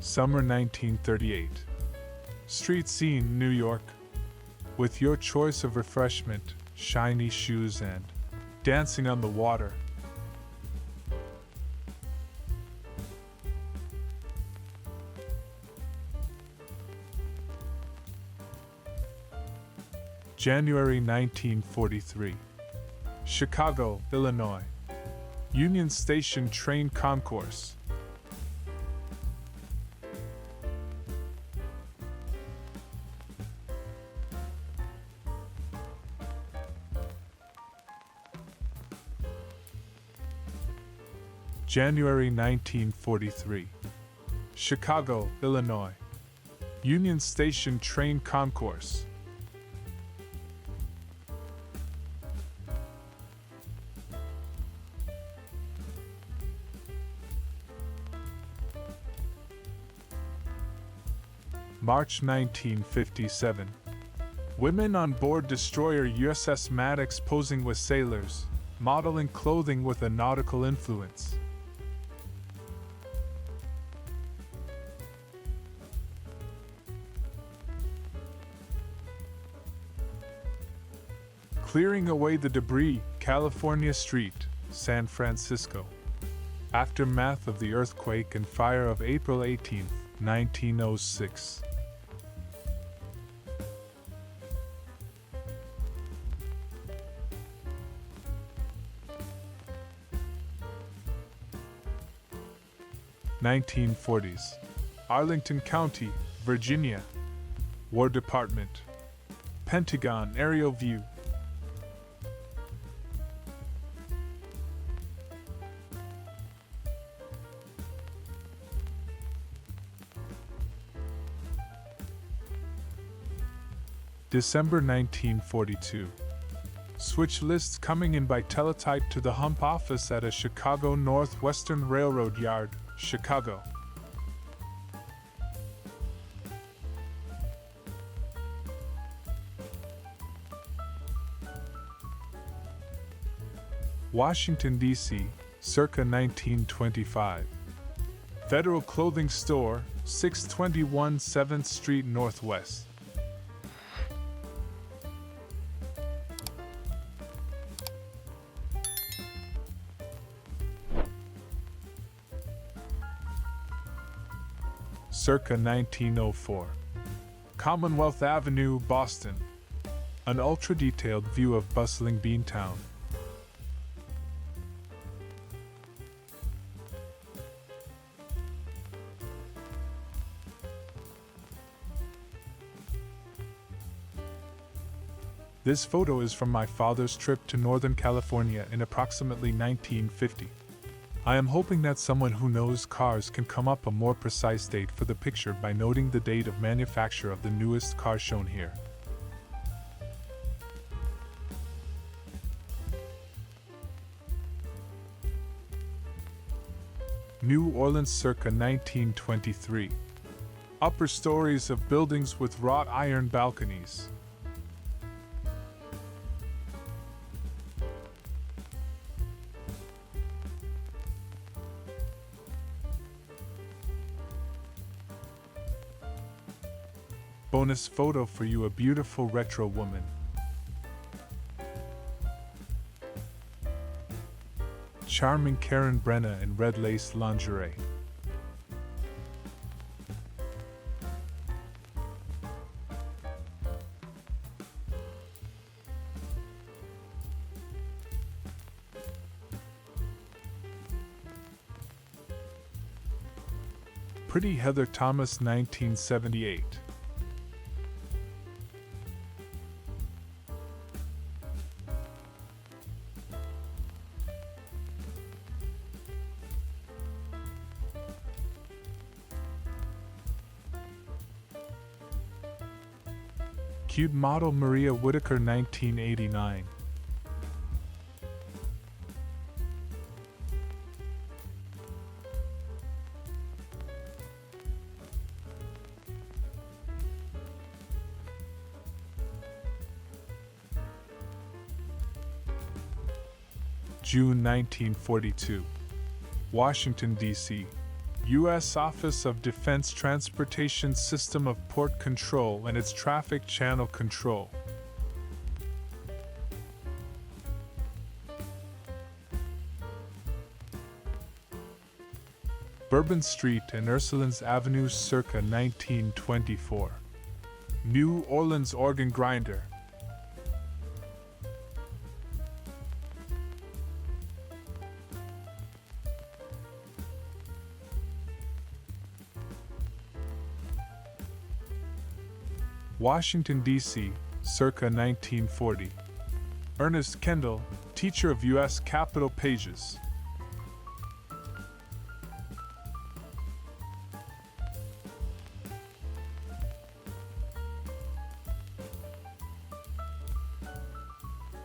Summer 1938. Street scene, New York. With your choice of refreshment, shiny shoes and dancing on the water. January 1943. Chicago, Illinois. Union Station train concourse. January 1943. Chicago, Illinois. Union Station train concourse. March 1957. Women on board destroyer USS Maddox posing with sailors, modeling clothing with a nautical influence. Clearing away the debris, California Street, San Francisco. Aftermath of the earthquake and fire of April 18, 1906. (1940s). Arlington County, Virginia. War Department. Pentagon aerial view. December 1942. Switch lists coming in by teletype to the hump office at a Chicago Northwestern Railroad yard, Chicago. Washington, D.C., circa 1925. Federal Clothing Store, 621 7th Street Northwest. Circa 1904. Commonwealth Avenue, Boston. An ultra-detailed view of bustling Beantown. This photo is from my father's trip to Northern California in approximately 1950. I am hoping that someone who knows cars can come up a more precise date for the picture by noting the date of manufacture of the newest car shown here. New Orleans circa 1923. Upper stories of buildings with wrought iron balconies. Bonus photo for you, a beautiful retro woman. Charming Karen Brenna in red lace lingerie. Pretty Heather Thomas, 1978. Cute model Maria Whitaker, 1989. June 1942. Washington, D.C. U.S. Office of Defense Transportation System of Port Control and its Traffic Channel Control. Bourbon Street and Ursulines Avenue circa 1924. New Orleans organ grinder. Washington, D.C., circa 1940. Ernest Kendall, teacher of U.S. Capitol Pages.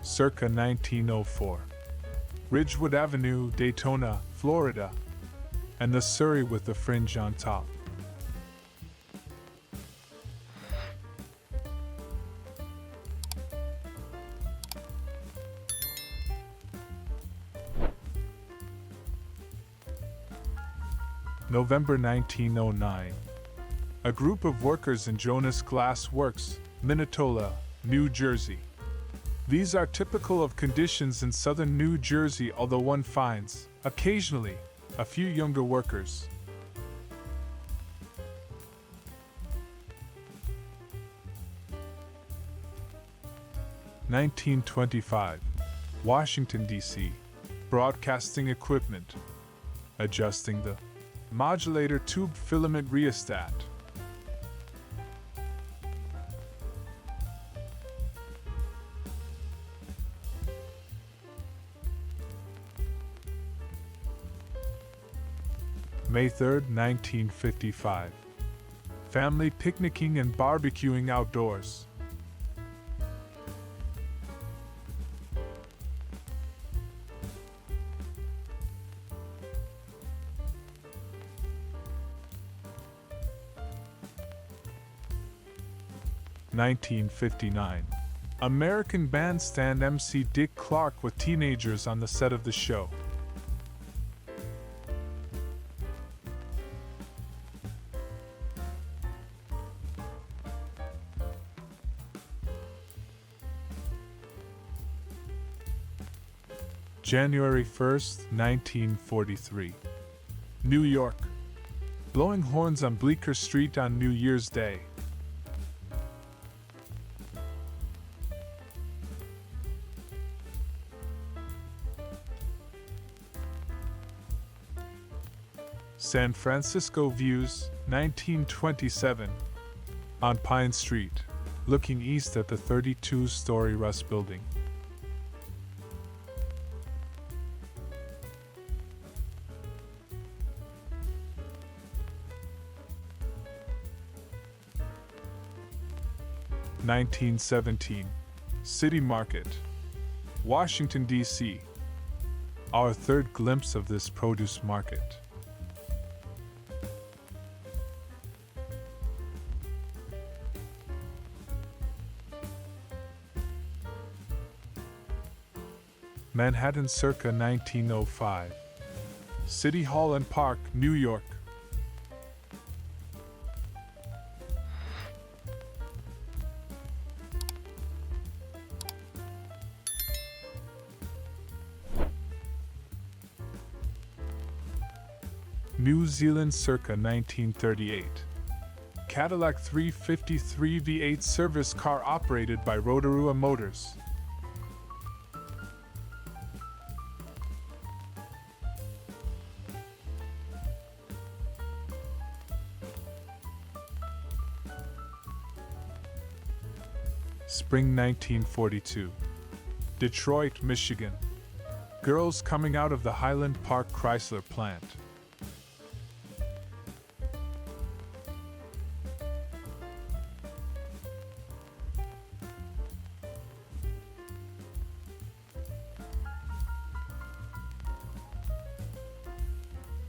Circa 1904. Ridgewood Avenue, Daytona, Florida, and the Surrey with the fringe on top. November 1909. A group of workers in Jonas Glass Works, Minnetonka, New Jersey. These are typical of conditions in southern New Jersey, although one finds, occasionally, a few younger workers. (1925) Washington, D.C. Broadcasting equipment. Adjusting the modulator tube filament rheostat. May 3, 1955. Family picnicking and barbecuing outdoors. 1959. American Bandstand MC Dick Clark with teenagers on the set of the show. January 1st, 1943. New York. Blowing horns on Bleecker Street on New Year's Day. San Francisco views, 1927. On Pine Street, looking east at the 32-story Russ Building. (1917) City Market, Washington, D.C. Our third glimpse of this produce market. Manhattan circa 1905. City Hall and Park, New York. New Zealand circa 1938. Cadillac 353 V8 service car operated by Rotorua Motors. Spring 1942. Detroit, Michigan. Girls coming out of the Highland Park Chrysler plant.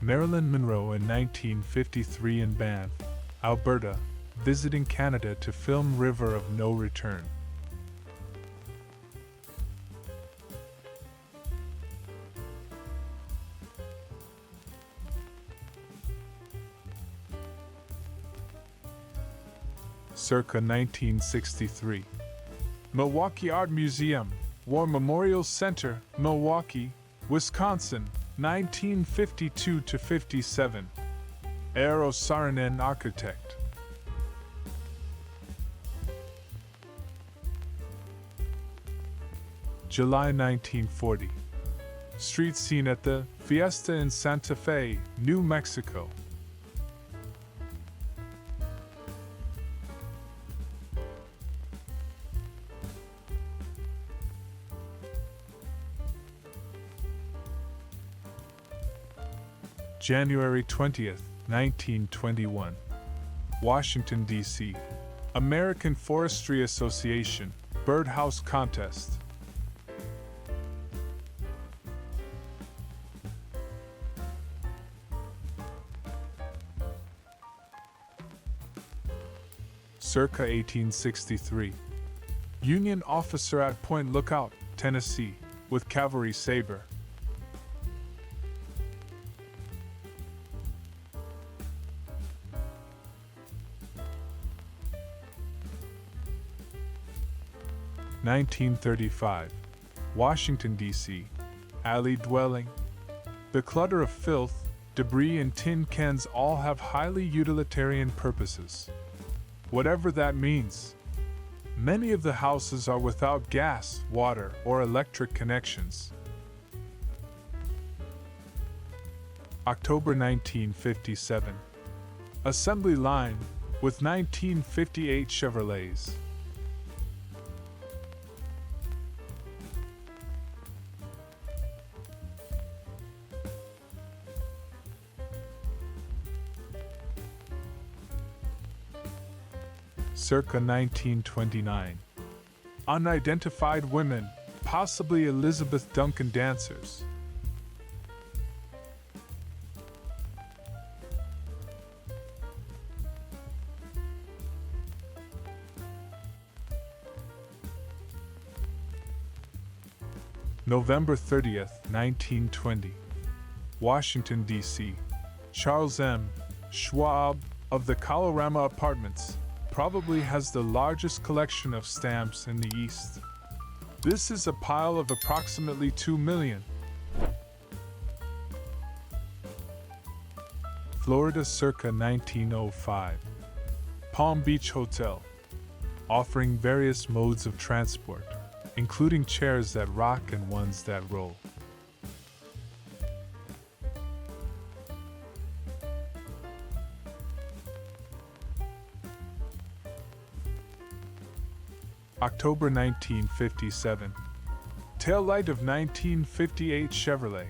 Marilyn Monroe in 1953 in Banff, Alberta, visiting Canada to film River of No Return. Circa 1963. Milwaukee Art Museum, War Memorial Center, Milwaukee, Wisconsin, 1952-57. Eero Saarinen architect. July 1940. Street scene at the Fiesta in Santa Fe, New Mexico. January 20th, 1921. Washington, D.C. American Forestry Association, Birdhouse Contest. Circa 1863. Union officer at Point Lookout, Tennessee, with cavalry saber. (1935) Washington, D.C. Alley dwelling. The clutter of filth, debris, and tin cans all have highly utilitarian purposes. Whatever that means. Many of the houses are without gas, water, or electric connections. October 1957. Assembly line with 1958 Chevrolets. Circa 1929. Unidentified women, possibly Elizabeth Duncan dancers. November 30th, 1920. Washington, D.C. Charles M. Schwab of the Colorama Apartments probably has the largest collection of stamps in the East. This is a pile of approximately 2 million. Florida circa 1905. Palm Beach Hotel, offering various modes of transport, including chairs that rock and ones that roll. October 1957. Taillight of 1958 Chevrolet,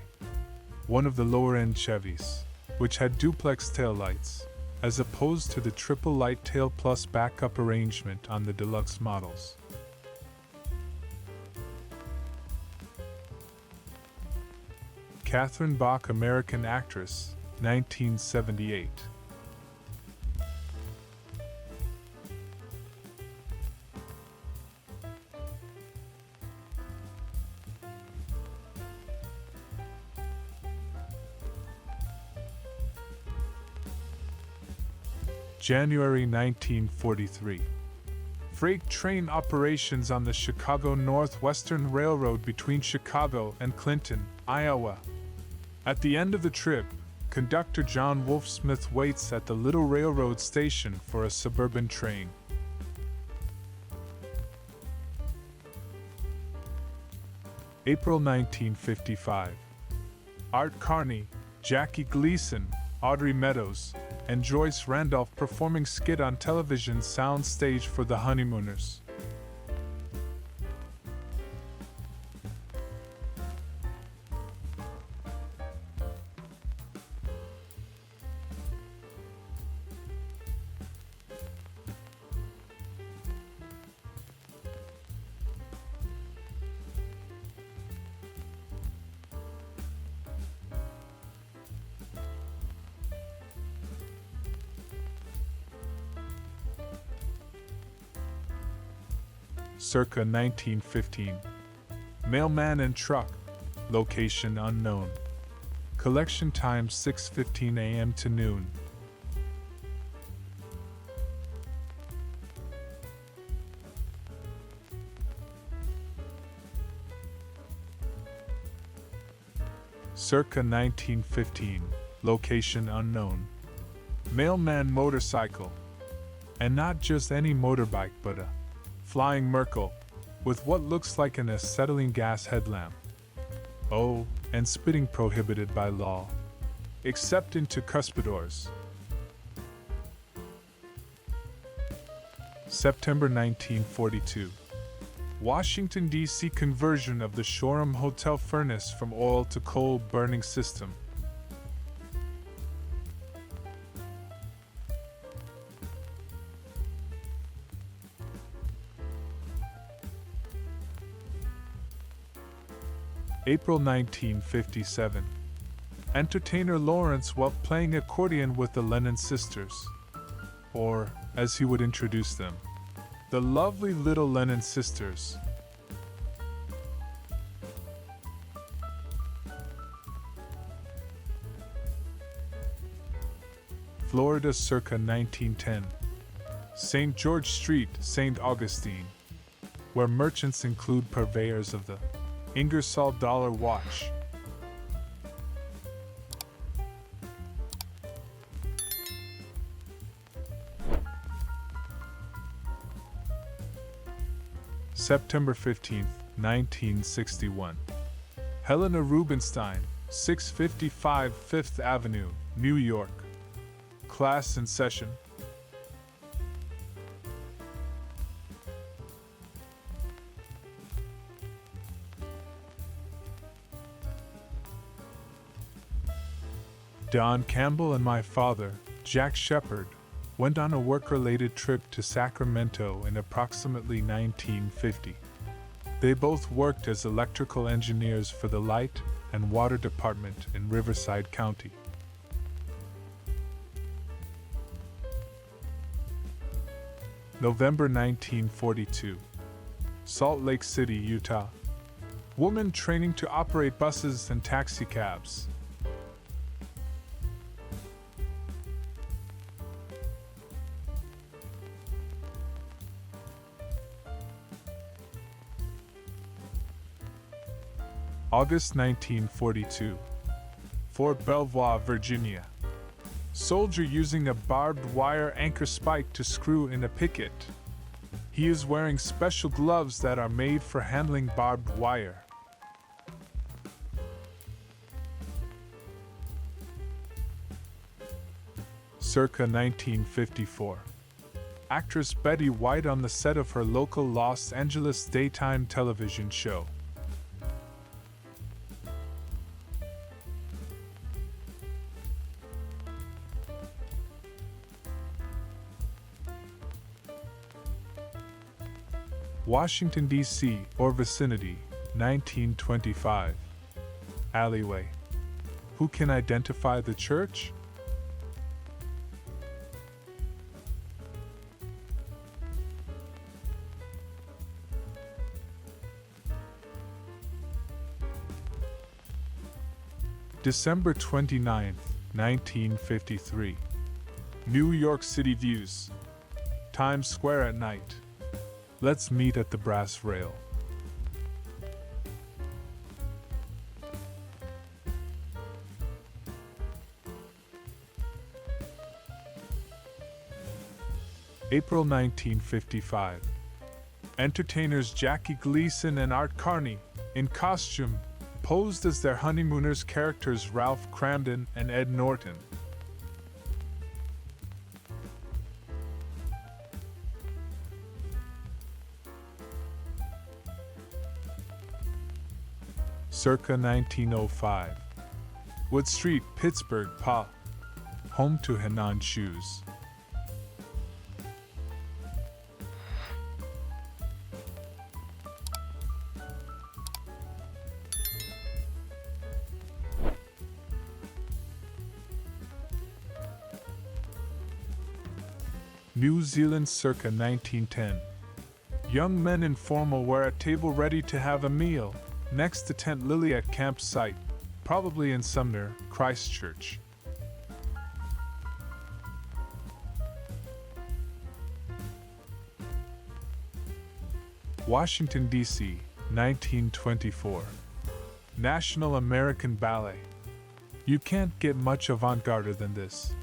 one of the lower-end Chevys, which had duplex taillights, as opposed to the triple light tail plus backup arrangement on the deluxe models. Catherine Bach, American actress, 1978. January 1943. Freight train operations on the Chicago Northwestern Railroad between Chicago and Clinton, Iowa. At the end of the trip, conductor John Wolfe Smith waits at the Little Railroad station for a suburban train. April 1955. Art Carney, Jackie Gleason, Audrey Meadows, and Joyce Randolph performing skit on television soundstage for the Honeymooners. Circa 1915. Mailman and truck, location unknown. Collection time 6:15 a.m. to noon. Circa 1915, location unknown. Mailman motorcycle. And not just any motorbike but a flying Merkel, with what looks like an acetylene gas headlamp. Oh, and spitting prohibited by law, except into cuspidors. September 1942. Washington, D.C. conversion of the Shoreham Hotel furnace from oil to coal burning system. April 1957. Entertainer Lawrence Welk playing accordion with the Lennon sisters. Or, as he would introduce them, the lovely little Lennon sisters. Florida circa 1910. St. George Street, St. Augustine, where merchants include purveyors of the Ingersoll dollar watch. September 15th, 1961. Helena Rubinstein, 655 Fifth Avenue, New York. Class in session. Don Campbell and my father, Jack Shepard, went on a work-related trip to Sacramento in approximately 1950. They both worked as electrical engineers for the Light and Water Department in Riverside County. November 1942. Salt Lake City, Utah. Woman training to operate buses and taxicabs. August 1942. Fort Belvoir, Virginia. Soldier using a barbed wire anchor spike to screw in a picket. He is wearing special gloves that are made for handling barbed wire. Circa 1954. Actress Betty White on the set of her local Los Angeles daytime television show. Washington, D.C. or vicinity, 1925. Alleyway. Who can identify the church? December 29, 1953. New York City views. Times Square at night. Let's meet at the brass rail. April 1955. Entertainers Jackie Gleason and Art Carney, in costume, posed as their honeymooners characters Ralph Cramden and Ed Norton. Circa 1905. Wood Street, Pittsburgh, PA. Home to Henan shoes. New Zealand circa 1910. Young men in formal wear at table ready to have a meal, next to tent lily at campsite, probably in Sumner, Christchurch. Washington, D.C., 1924. National American Ballet. You can't get much avant-garde than this.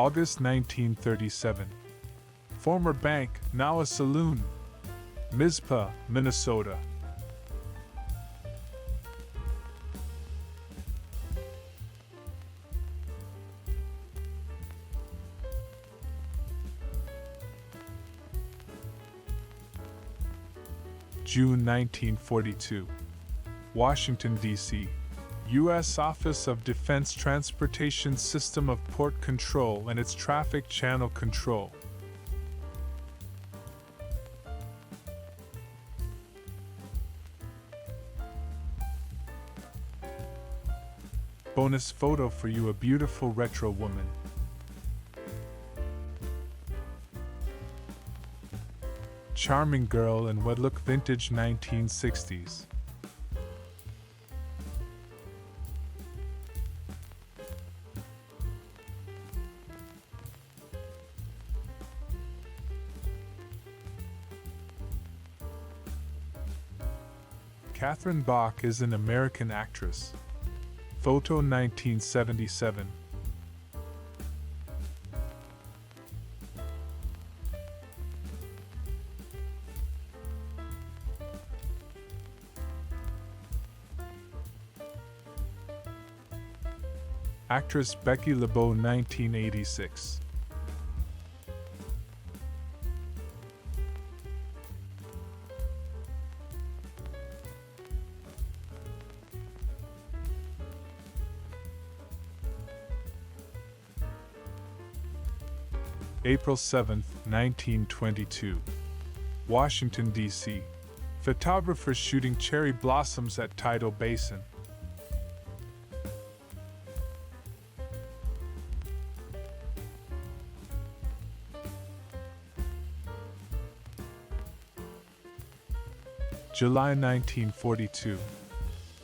August 1937. Former bank, now a saloon. Mizpah, Minnesota. June 1942. Washington, D.C. U.S. Office of Defense Transportation System of Port Control and its Traffic Channel Control. Bonus photo for you, a beautiful retro woman. Charming girl in what look vintage 1960s. Catherine Bach is an American actress. Photo 1977. Actress Becky LeBeau 1986. April 7, 1922. Washington, D.C. Photographers shooting cherry blossoms at Tidal Basin. July 1942.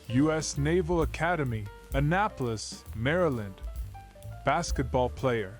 U.S. Naval Academy, Annapolis, Maryland. Basketball player.